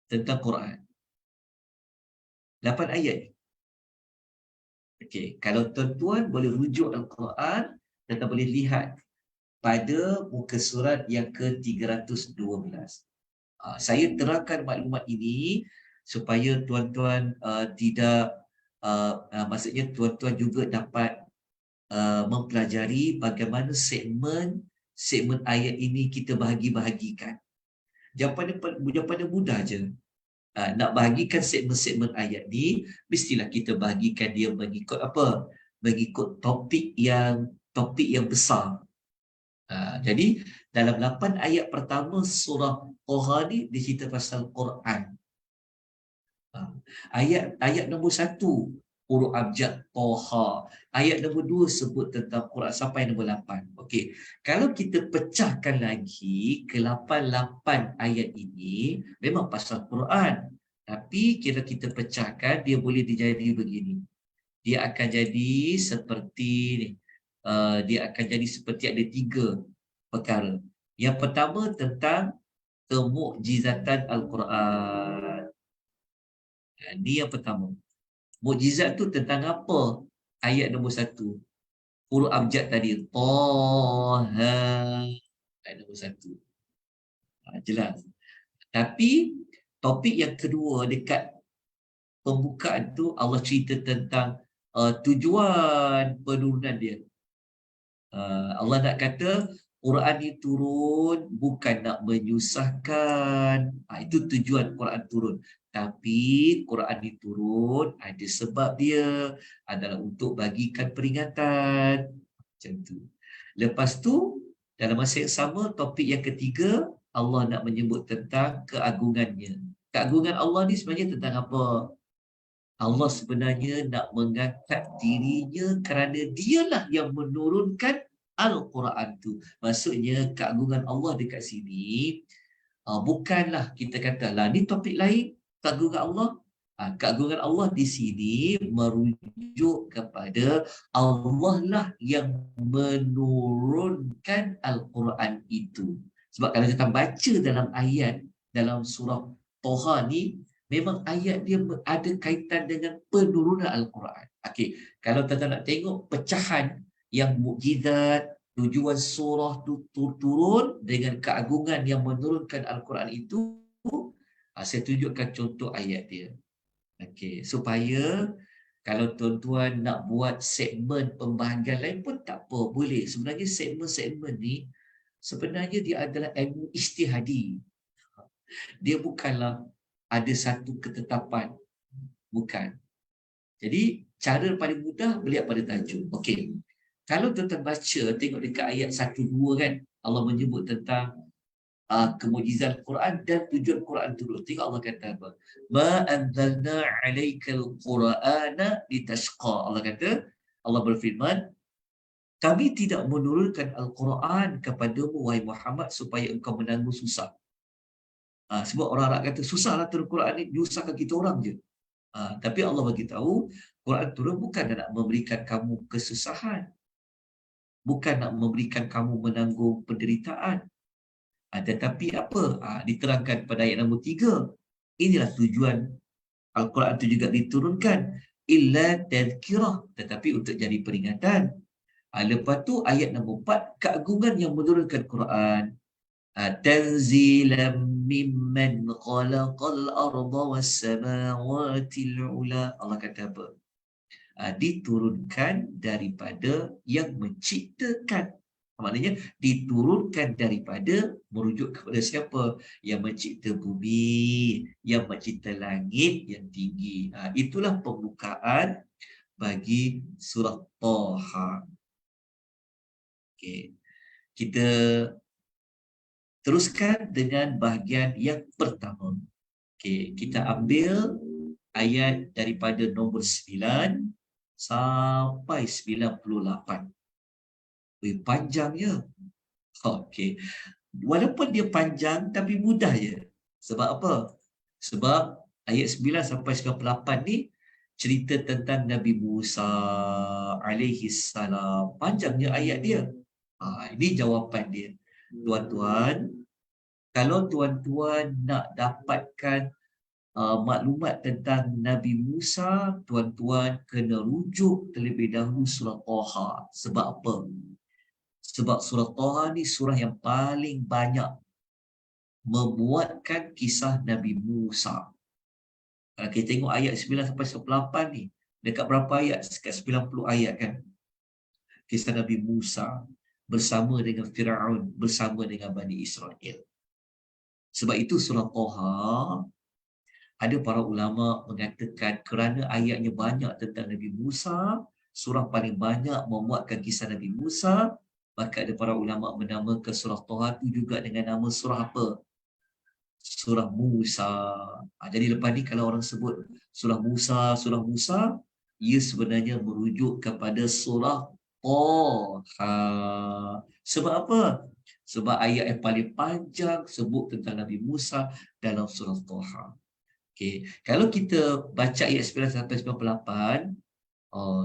Tentang Quran. 8 ayat. Okey, kalau tuan-tuan boleh rujuk Al-Quran, tuan-tuan boleh lihat pada muka surat yang ke-312. Saya terangkan maklumat ini supaya tuan-tuan maksudnya tuan-tuan juga dapat mempelajari bagaimana segmen ayat ini kita bahagi-bahagikan. Jawapannya mudah je. Nak bahagikan segmen-segmen ayat ni, mestilah kita bahagikan dia mengikut apa? Mengikut topik yang besar. Jadi dalam 8 ayat pertama surah Taha ni dia cerita pasal Quran. Ayat nombor 1 huruf abjad Taha. Ayat nombor 2 sebut tentang Quran sampai nombor 8. Okey. Kalau kita pecahkan lagi ke 8 ayat ini memang pasal Quran. Tapi kira kita pecahkan, dia boleh dijadi begini. Dia akan jadi seperti ni. Dia akan jadi seperti ada 3 perkara. Yang pertama tentang kemukjizatan Al-Quran. Ini yang pertama. Mukjizat tu tentang apa? Ayat nombor 1. Huruf abjad tadi. Taha. Ayat nombor 1. Jelas. Tapi topik yang kedua dekat pembukaan tu Allah cerita tentang tujuan penurunan dia. Allah nak kata Quran ni turun bukan nak menyusahkan. Itu tujuan Quran turun. Tapi Quran ni turun ada sebab dia, adalah untuk bagikan peringatan. Macam tu. Lepas tu dalam masa yang sama topik yang ketiga Allah nak menyebut tentang keagungannya. Keagungan Allah ni sebenarnya tentang apa? Allah sebenarnya nak mengangkat dirinya kerana dialah yang menurunkan Al-Quran tu. Maksudnya keagungan Allah dekat sini bukanlah kita katalah ni topik lain keagungan Allah. Keagungan Allah di sini merujuk kepada Allah lah yang menurunkan Al-Quran itu. Sebab kalau kita baca dalam ayat dalam surah Toha ni, memang ayat dia ada kaitan dengan penurunan Al-Quran. Okey, kalau kita nak tengok pecahan yang mukjizat, tujuan surah tu turun dengan keagungan yang menurunkan Al-Quran itu, saya tunjukkan contoh ayat dia. Okey, supaya kalau tuan-tuan nak buat segmen pembahagian lain pun tak apa, boleh. Sebenarnya segmen-segmen ni sebenarnya dia adalah ilmu ijtihadi. Dia bukanlah ada satu ketetapan. Bukan. Jadi cara paling mudah melihat pada tajuk. Okey. Kalau tuan-tuan baca, tengok dekat ayat 1-2 kan, Allah menyebut tentang kemujizat Quran dan tujuan Quran turun. Tengok Allah kata apa? Ma anzalna 'alaikal Qur'ana litashqa. Allah berfirman, kami tidak menurunkan Al-Quran kepadamu wahai Muhammad supaya engkau menanggung susah. Sebab orang Arab kata susahlah turun Quran ni, nyusahkan kita orang je. Tapi Allah bagi tahu Quran turun bukan nak memberikan kamu kesusahan, bukan nak memberikan kamu menanggung penderitaan. Tetapi apa? Diterangkan pada ayat nombor 3. Inilah tujuan Al-Quran itu juga diturunkan. Illa tadhkirah. Tetapi untuk jadi peringatan. Lepas tu ayat nombor 4. Keagungan yang menurunkan Quran. Tanzilam mimman khalaqal arda was-samawatil ula. Allah kata apa? Diturunkan daripada yang menciptakan. Maknanya diturunkan daripada, merujuk kepada siapa? Yang mencipta bumi, yang mencipta langit yang tinggi. Itulah pembukaan bagi surah Taha. Okay. Kita teruskan dengan bahagian yang pertama. Okay. Kita ambil ayat daripada nombor 9 sampai 98. Panjangnya. Okey. Walaupun dia panjang tapi mudah je. Sebab apa? Sebab ayat 9 sampai 98 ni cerita tentang Nabi Musa alaihi salam. Panjangnya ayat dia. Ini jawapan dia. Tuan-tuan, kalau tuan-tuan nak dapatkan maklumat tentang Nabi Musa, tuan-tuan kena rujuk terlebih dahulu surah Taha. Sebab apa? Sebab surah Taha ni surah yang paling banyak memuatkan kisah Nabi Musa. Kalau kita tengok ayat 9 sampai 18 ni, dekat berapa ayat? Dekat 90 ayat kan? Kisah Nabi Musa bersama dengan Firaun, bersama dengan Bani Israel. Sebab itu surah Taha, ada para ulama mengatakan kerana ayatnya banyak tentang Nabi Musa, surah paling banyak memuatkan kisah Nabi Musa, maka ada para ulama menamakan surah Taha itu juga dengan nama surah apa? Surah Musa. Jadi lepas ni kalau orang sebut surah Musa, ia sebenarnya merujuk kepada surah Taha. Sebab apa? Sebab ayat yang paling panjang sebut tentang Nabi Musa dalam surah Taha. Okey, kalau kita baca ayat 9 sampai 98,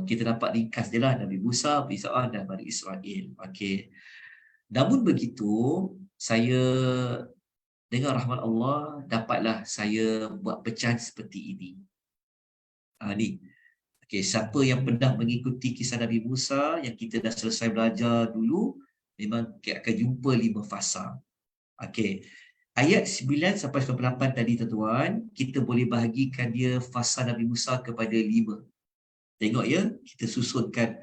kita dapat ringkas dia lah Nabi Musa, Fir'aun dan Bani Israel. Okey. Namun begitu, saya dengan rahmat Allah dapatlah saya buat pecahan seperti ini. Ni. Okey, siapa yang pernah mengikuti kisah Nabi Musa yang kita dah selesai belajar dulu, memang akan jumpa 5 fasa. Okey. Ayat 9 sampai 98 tadi tuan-tuan, kita boleh bahagikan dia fasa Nabi Musa kepada 5. Tengok ya, kita susunkan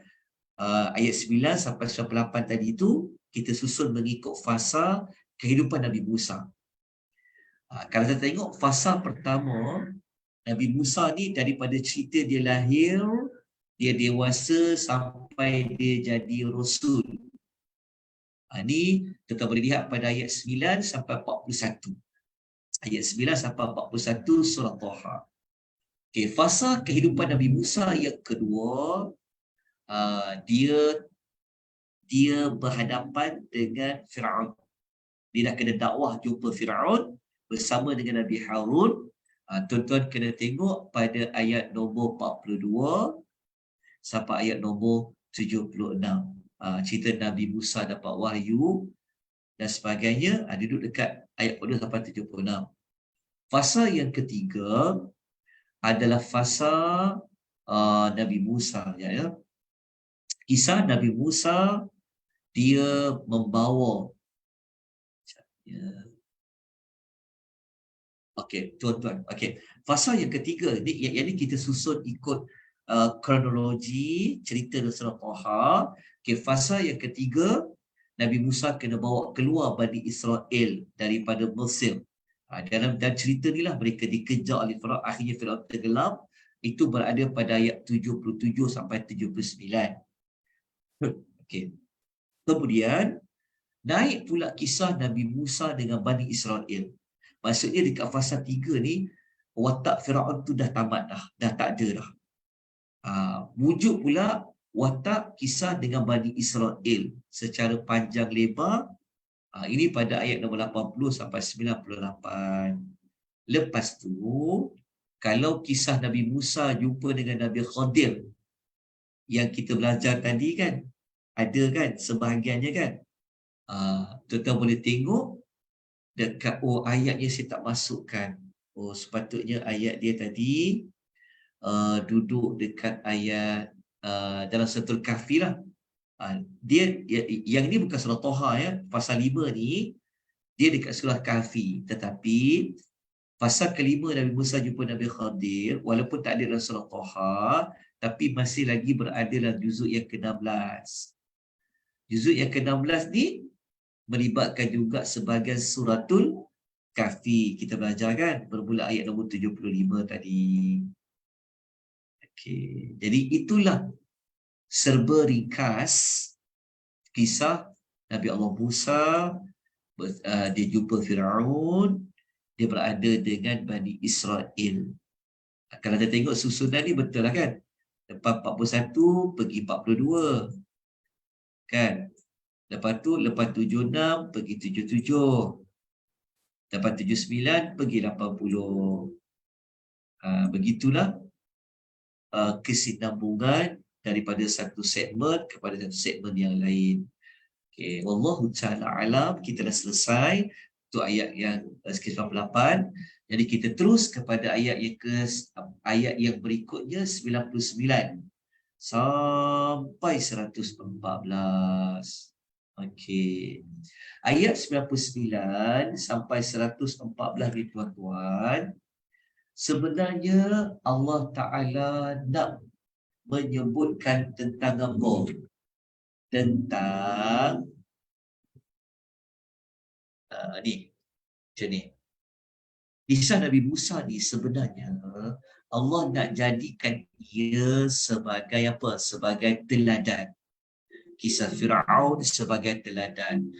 ayat 9 sampai 98 tadi itu, kita susun mengikut fasa kehidupan Nabi Musa. Kalau kita tengok fasa pertama, Nabi Musa ni daripada cerita dia lahir, dia dewasa sampai dia jadi Rasul. Ni kita boleh lihat pada ayat 9 sampai 41. Ayat 9 sampai 41 surah Taha. Okey, fasa kehidupan Nabi Musa yang kedua, dia berhadapan dengan Firaun. Dia nak kena dakwah jumpa Firaun bersama dengan Nabi Harun. Tuan-tuan kena tengok pada ayat nombor 42 sampai ayat nombor 76. Cerita Nabi Musa dapat wahyu dan sebagainya, duduk dekat ayat 42 sampai 76. Fasa yang ketiga adalah fasa Nabi Musa. Ya. Kisah Nabi Musa, dia membawa. Okey, tuan-tuan. Okey, fasa yang ketiga ni, yang ini kita susun ikut kronologi cerita surah Taha. Okey, fasa yang ketiga, Nabi Musa kena bawa keluar Bani Israel daripada Mesir. Dan cerita ni lah mereka dikejar oleh Firaun, akhirnya Firaun tenggelam. Itu berada pada ayat 77 sampai 79. Okey. Kemudian naik pula kisah Nabi Musa dengan Bani Israel. Maksudnya dekat fasa 3 ni, watak Firaun tu dah tamat dah tak ada dah. Wujud pula watak kisah dengan Bani Israel secara panjang lebar. Ini pada ayat nombor 80 sampai 98. Lepas tu, kalau kisah Nabi Musa jumpa dengan Nabi Khadir yang kita belajar tadi kan, ada kan sebahagiannya kan. Tuan-tuan boleh tengok dekat, ayatnya saya tak masukkan. Sepatutnya ayat dia tadi duduk dekat ayat dalam Suratul Kahfi lah. Dia yang ini bukan surah Taha ya. Pasal 5 ni dia dekat surah Kahfi, tetapi pasal kelima Nabi Musa jumpa Nabi Khadir, walaupun tak ada dalam surah Taha, tapi masih lagi berada dalam juzuk yang ke-16. Juzuk yang ke-16 ni melibatkan juga sebahagian suratul Kahfi. Kita belajar kan, bermula ayat nombor 75 tadi. Okey, jadi itulah serba ringkas kisah Nabi Allah Musa. Dia jumpa Firaun, dia berada dengan Bani Israel. Kalau kita tengok susunan ni betul lah kan. Lepas 41 pergi 42 kan. Lepas tu lepas 76 pergi 77. Lepas 79 pergi 80. Begitulah kesinambungan daripada satu segmen kepada satu segmen yang lain. Okay, wallahu ta'ala alam. Kita dah selesai untuk ayat yang ke-98. Jadi kita terus kepada ayat yang berikutnya 99 sampai 114. Okey. Ayat 99 sampai 114 ni tuan-tuan, sebenarnya Allah Ta'ala nak menyebutkan tentang apa? Tentang ni, macam ni. Kisah Nabi Musa ni sebenarnya Allah nak jadikan ia sebagai apa? Sebagai teladan. Kisah Firaun sebagai teladan.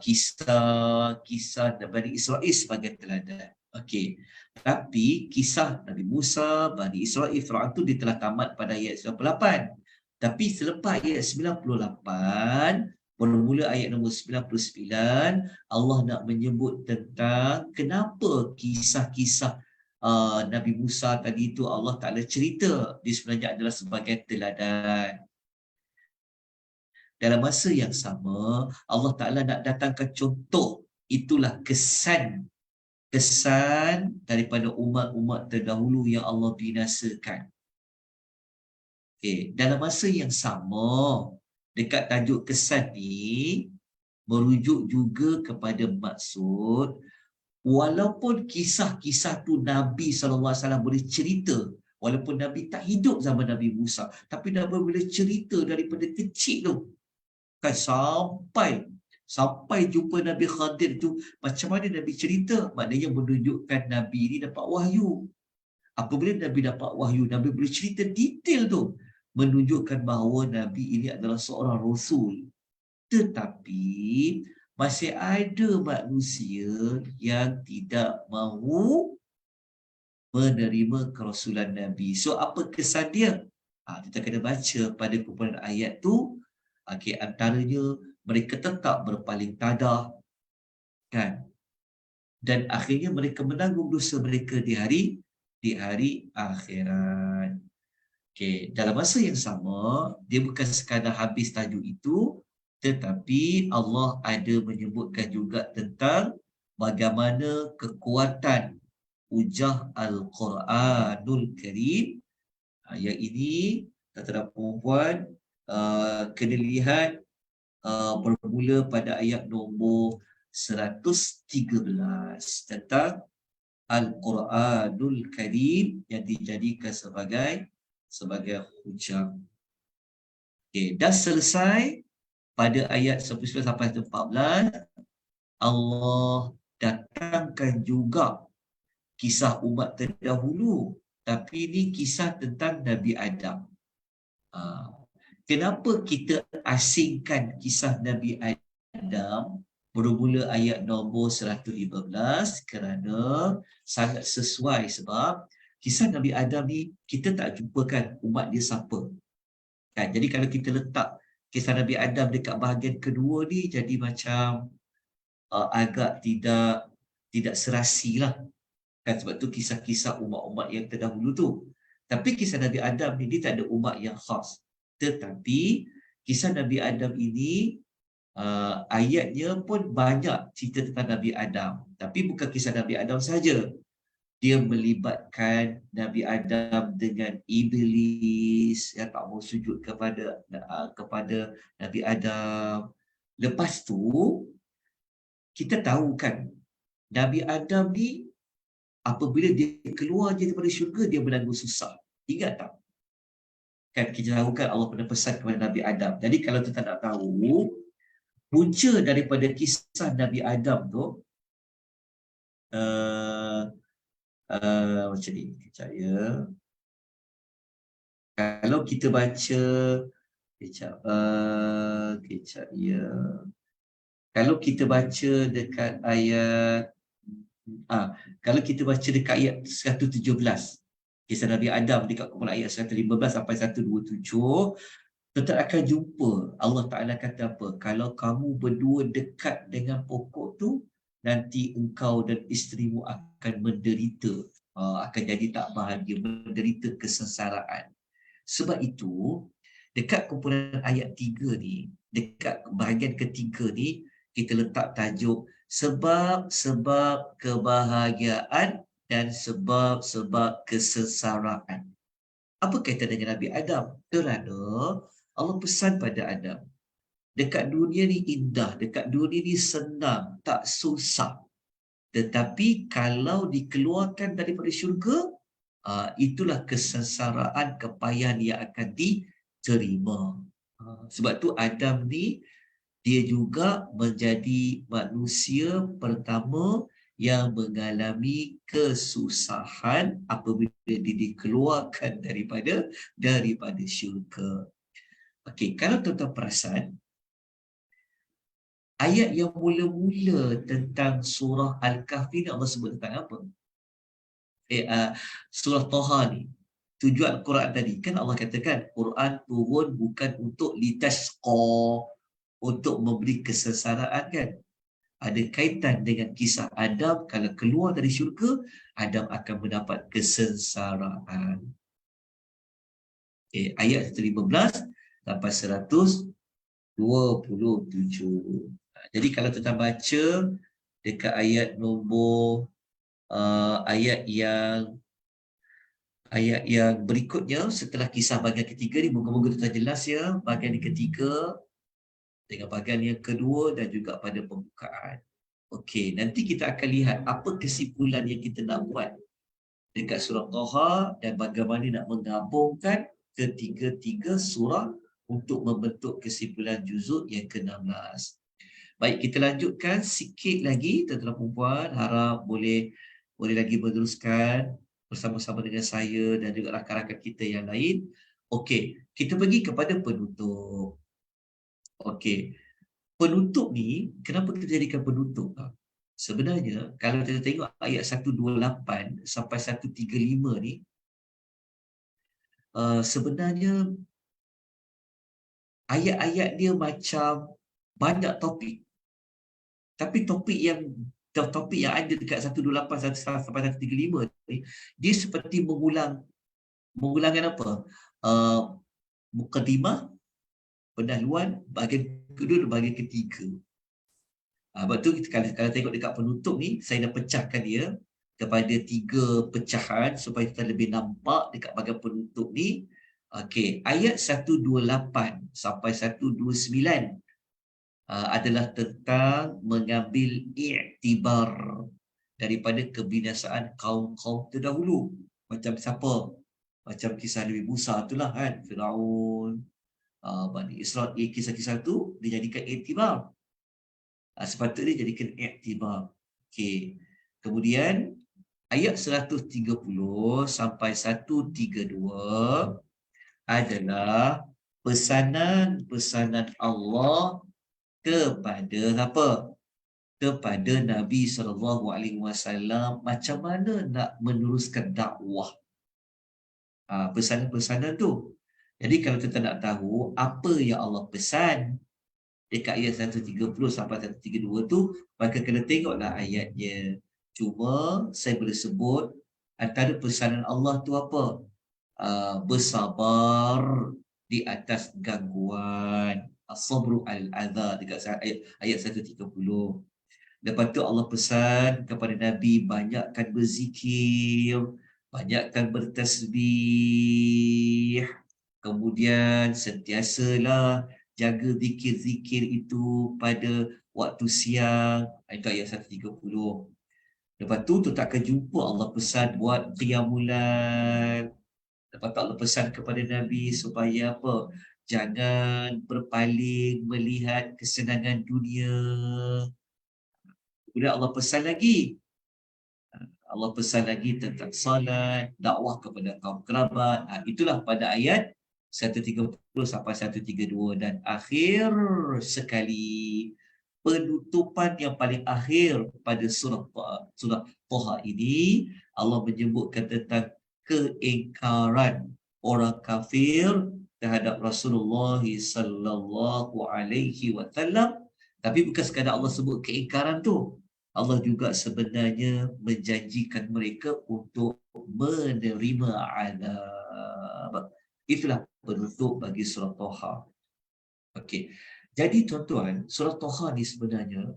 Kisah Bani Israel sebagai teladan. Okey. Tapi kisah Nabi Musa, Bani Israel, Firaun tu dia telah tamat pada ayat 98. Tapi selepas ayat 98, bermula ayat nombor 99, Allah nak menyebut tentang kenapa kisah-kisah Nabi Musa tadi itu Allah Ta'ala cerita dia sebenarnya adalah sebagai teladan. Dalam masa yang sama, Allah Ta'ala nak datangkan contoh. Itulah kesan daripada umat-umat terdahulu yang Allah binasakan. Okay. Dalam masa yang sama, dekat tajuk kesan ni, merujuk juga kepada maksud, walaupun kisah-kisah tu Nabi SAW boleh cerita, walaupun Nabi tak hidup zaman Nabi Musa, tapi Nabi boleh cerita daripada kecil tu, kan sampai jumpa Nabi Khadir tu, macam mana Nabi cerita, maknanya menunjukkan Nabi ni dapat wahyu. Apabila Nabi dapat wahyu, Nabi boleh cerita detail tu, menunjukkan bahawa Nabi ini adalah seorang Rasul. Tetapi masih ada manusia yang tidak mahu menerima kerasulan Nabi. So apa kesan dia? Kita kena baca pada kumpulan ayat tu. Okay, antaranya mereka tetap berpaling tadah, kan? Dan akhirnya mereka menanggung dosa mereka di hari akhirat. Okay, dalam masa yang sama, dia bukan sekadar habis tajuk itu, tetapi Allah ada menyebutkan juga tentang bagaimana kekuatan hujah Al-Quranul Karim. Yang ini, tuan-tuan dan puan, kena lihat bermula pada ayat nombor 113 tentang Al-Quranul Karim yang dijadikan sebagai hujah. Okay, dah selesai pada ayat 19 sampai 14. Allah datangkan juga kisah umat terdahulu, tapi ini kisah tentang Nabi Adam. Kenapa kita asingkan kisah Nabi Adam bermula ayat nombor 115? Kerana sangat sesuai, sebab kisah Nabi Adam ni kita tak jumpakan umat dia siapa. Kan? Jadi kalau kita letak kisah Nabi Adam dekat bahagian kedua ni, jadi macam agak tidak serasi lah. Kan? Sebab tu kisah-kisah umat-umat yang terdahulu tu. Tapi kisah Nabi Adam ni dia tak ada umat yang khas. Tetapi kisah Nabi Adam ini ayatnya pun banyak cerita tentang Nabi Adam. Tapi bukan kisah Nabi Adam saja. Dia melibatkan Nabi Adam dengan iblis yang tak mau sujud kepada Nabi Adam. Lepas tu kita tahu kan, Nabi Adam ni apabila dia keluar daripada syurga, dia menanggung susah. Ingat tak? Kan kita tahu kan Allah pernah pesan kepada Nabi Adam. Jadi kalau kita nak tahu punca daripada kisah Nabi Adam tu, macam ni, kejap ya. Kalau kita baca, kejap ya. Kalau kita baca dekat ayat, kalau kita baca dekat ayat 117, kisah Nabi Adam dekat kumpulan ayat 115 sampai 127, tetap akan jumpa Allah Ta'ala kata apa? Kalau kamu berdua dekat dengan pokok tu, nanti engkau dan isterimu akan menderita, akan jadi tak bahagia, menderita kesengsaraan. Sebab itu, dekat kumpulan ayat 3 ni, dekat bahagian ketiga ni, kita letak tajuk sebab-sebab kebahagiaan dan sebab-sebab kesengsaraan. Apa kaitan dengan Nabi Adam? Kerana Allah pesan pada Adam, dekat dunia ni indah, dekat dunia ni senang, tak susah. Tetapi kalau dikeluarkan daripada syurga, itulah kesengsaraan, kepayahan yang akan diterima. Sebab tu Adam ni, dia juga menjadi manusia pertama yang mengalami kesusahan apabila dia dikeluarkan daripada syurga. Okey, kalau tuan-tuan perasan, ayat yang mula-mula tentang surah Al-Kahfi ni Allah sebut tentang apa? Surah Taha ni, tujuan Quran tadi, kan Allah katakan Quran turun bukan untuk litashqa, untuk memberi kesengsaraan, kan? Ada kaitan dengan kisah Adam kalau keluar dari syurga, Adam akan mendapat kesengsaraan. Okay, ayat 115 sampai 127. Jadi kalau kita baca dekat ayat nombor ayat yang berikutnya setelah kisah bahagian ketiga ni, moga-moga tuan jelas ya, bahagian yang ketiga dengan bahagian yang kedua dan juga pada pembukaan. Okey, nanti kita akan lihat apa kesimpulan yang kita nak buat dekat surah Taha dan bagaimana nak menggabungkan ketiga-tiga surah untuk membentuk kesimpulan juzuk yang ke-16. Baik, kita lanjutkan sikit lagi, tuan-tuan dan puan, harap boleh lagi meneruskan bersama-sama dengan saya dan juga rakan-rakan kita yang lain. Okey, kita pergi kepada penutup. Okey, penutup ni, kenapa kita jadikan penutup? Sebenarnya, kalau kita tengok ayat 128 sampai 135 ni, sebenarnya ayat-ayat dia macam banyak topik. Tapi topik yang ada dekat 128 sampai 135 ni, dia seperti mengulangkan apa? Mukadimah, pendahuluan, bahagian kedua dan bahagian ketiga. Sebab tu kalau tengok dekat penutup ni, saya dah pecahkan dia kepada 3 pecahan supaya kita lebih nampak dekat bahagian penutup ni. Okey, ayat 128 sampai 129 adalah tentang mengambil iktibar daripada kebinasaan kaum-kaum terdahulu. Macam siapa? Macam kisah Nabi Musa itulah kan, Firaun, Bani Israel, kisah-kisah tu dijadikan iktibar. Sepatutnya jadikan iktibar. Okey. Kemudian ayat 130 sampai 132 adalah pesanan-pesanan Allah kepada apa? Kepada Nabi SAW macam mana nak meneruskan dakwah. Pesanan-pesanan tu. Jadi kalau kita nak tahu apa yang Allah pesan dekat ayat 130 sampai 132 tu, maka kena tengoklah ayatnya. Cuma saya boleh sebut antara pesanan Allah tu apa? Bersabar di atas gangguan. As-sabru al-adha dekat ayat 130. Lepas tu Allah pesan kepada Nabi banyakkan berzikir, banyakkan bertasbih. Kemudian sentiasalah jaga zikir-zikir itu pada waktu siang. Itu ayat 130. Lepas tu tak akan jumpa Allah pesan buat qiyamulan. Lepas tu Allah pesan kepada Nabi supaya apa? Jangan berpaling melihat kesenangan dunia. Kemudian Allah pesan lagi. Allah pesan lagi tentang salat, dakwah kepada kaum kerabat. Itulah pada ayat 130 sampai 132. Dan akhir sekali, penutupan yang paling akhir pada surah Taha ini, Allah menyebutkan tentang keingkaran orang kafir terhadap Rasulullah sallallahu alaihi wasallam. Tapi bukan sekadar Allah sebut keingkaran tu, Allah juga sebenarnya menjanjikan mereka untuk menerima azab. Itulah penutup bagi surah Taha. Okey. Jadi tuan-tuan, surah Taha ni sebenarnya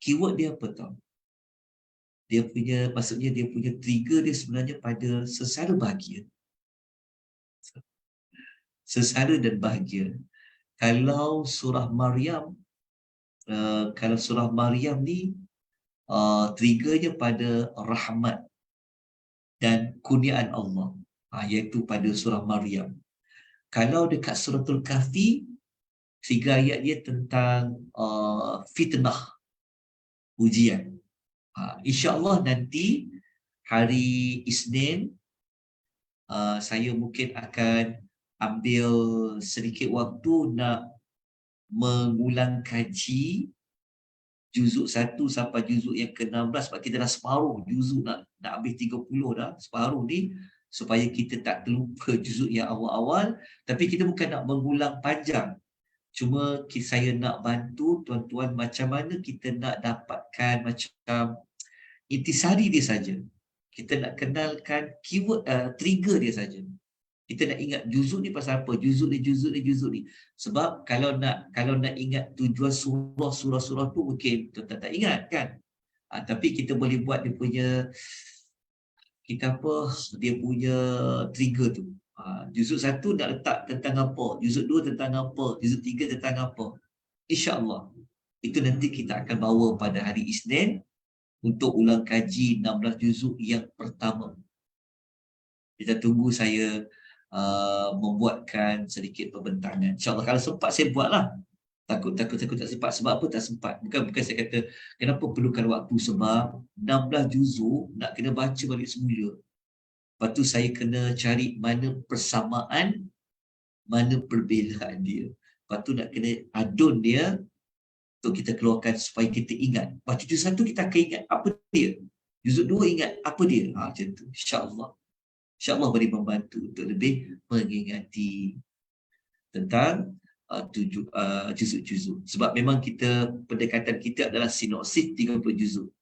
keyword dia apa tau? Maksudnya dia punya trigger dia sebenarnya pada sesara bahagia. Sesara dan bahagia. Kalau surah Maryam ni triggernya pada rahmat dan kurniaan Allah, iaitu pada surah Maryam. Kalau dekat suratul Kahfi, trigger ayat dia tentang fitnah, ujian. InsyaAllah nanti hari Isnin saya mungkin akan ambil sedikit waktu nak mengulang kaji juzuk 1 sampai juzuk yang ke-16, sebab kita dah separuh juzuk, nak habis 30 dah, separuh ni, supaya kita tak terlupa juzuk yang awal-awal. Tapi kita bukan nak mengulang panjang, cuma saya nak bantu tuan-tuan macam mana kita nak dapatkan macam intisari dia saja. Kita nak kenalkan keyword, trigger dia saja. Kita nak ingat juzuk ni pasal apa, juzuk ni. Sebab kalau nak ingat tujuan surah tu mungkin kita tak ingat kan. Tapi kita boleh buat dia punya trigger tu. Juzuk 1 nak letak tentang apa, juzuk 2 tentang apa, juzuk 3 tentang apa. InsyaAllah itu nanti kita akan bawa pada hari Isnin untuk ulang kaji 16 juzuk yang pertama. Kita tunggu saya membuatkan sedikit pembentangan. InsyaAllah kalau sempat saya buatlah. Takut tak sempat. Sebab apa tak sempat? Bukan saya kata kenapa perlukan waktu, sebab 16 juzuk nak kena baca balik semula. Lepas tu saya kena cari mana persamaan, mana perbezaan dia. Lepas tu nak kena adun dia untuk kita keluarkan supaya kita ingat. Baca juzuk 1 kita akan ingat apa dia. Juzuk 2 ingat apa dia. Macam tu. InsyaAllah. InsyaAllah boleh membantu untuk lebih mengingati tentang juzuk-juzuk. Sebab memang pendekatan kita adalah sinopsis 30 juzuk.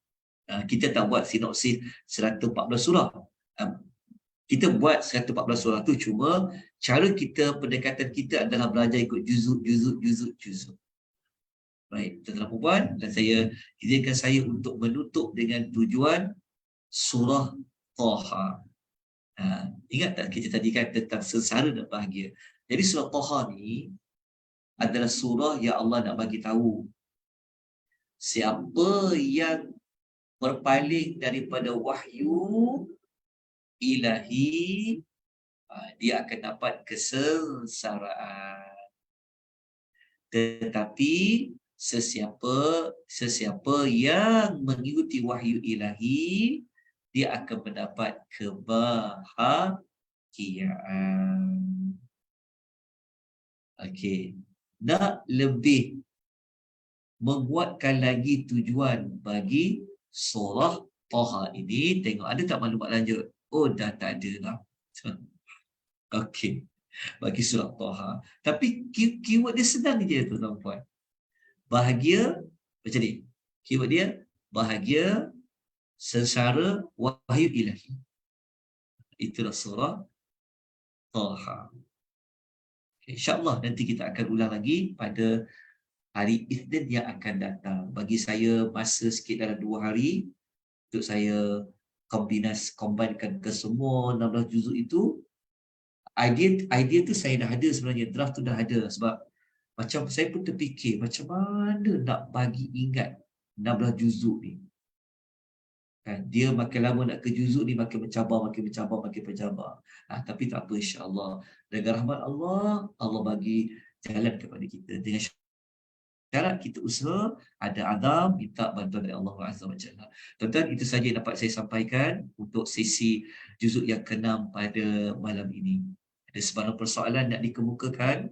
Kita tak buat sinopsis 114 surah. Kita buat 114 surah tu, cuma cara pendekatan kita adalah belajar ikut juzuk. Baik, tuan-tuan dan puan, dan izinkan saya untuk menutup dengan tujuan surah Taha. Ingat tak kita tadi kan tentang sengsara dan bahagia. Jadi surah Taha ni adalah surah yang Allah nak bagi tahu siapa yang berpaling daripada wahyu ilahi, dia akan dapat kesengsaraan. Tetapi sesiapa yang mengikuti wahyu ilahi, dia akan mendapat kebahagiaan. Okey. Nak lebih menguatkan lagi tujuan bagi surah Taha ini, tengok ada tak maklumat lanjut? Oh, dah tak ada lah. Okey. Bagi surah Taha. Tapi keyword dia senang je, tuan-tuan puan. Bahagia, macam ni. Keyword dia, bahagia, sengsara, wahyu ilahi. Itulah surah Taha. InsyaAllah nanti kita akan ulang lagi pada hari Isnin yang akan datang. Bagi saya masa sikit dalam 2 hari untuk saya combine-kan ke semua 16 juzuk itu. Idea tu saya dah ada sebenarnya, draft tu dah ada. Sebab macam saya pun terfikir macam mana nak bagi ingat 16 juzuk ni. Dia makin lama nak ke juzuk ni makin mencabar. Tapi tak apa, insya-Allah. Dengan rahmat Allah, Allah bagi jalan kepada kita. Dengan syarat kita usaha, ada azam, minta bantuan dari Allah Azza wa Jalla. Tuan-tuan, itu saja yang dapat saya sampaikan untuk sesi juzuk yang ke-6 pada malam ini. Ada sebarang persoalan nak dikemukakan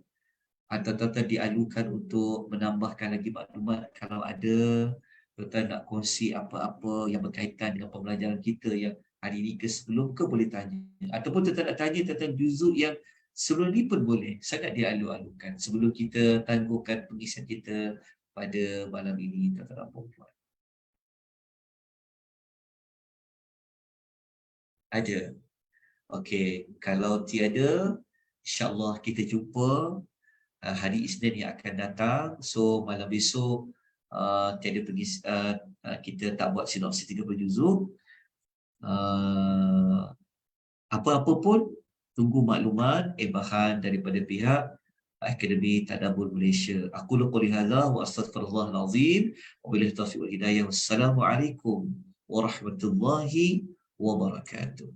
atau tuan-tuan dialukan untuk menambahkan lagi maklumat kalau ada. Tuan-tuan nak kongsi apa-apa yang berkaitan dengan pembelajaran kita yang hari ini ke sebelum ke, boleh tanya. Ataupun tuan-tuan nak tanya tentang juzuk yang sebelum ni pun boleh. Sangat dialu-alukan sebelum kita tangguhkan pengisian kita pada malam ini, tuan-tuan dan puan-puan. Ada? Okey. Kalau tiada, insyaAllah kita jumpa hari Isnin yang akan datang. So malam besok tiada kita tak buat sinopsis 30 juzuk. Apa-apa pun tunggu maklumat bahan daripada pihak Akademi Tadabbur Malaysia. Aku qouli hadza wa astaghfirullahal azim wa billahi taufiq wal hidayah. Wassalamualaikum warahmatullahi wabarakatuh.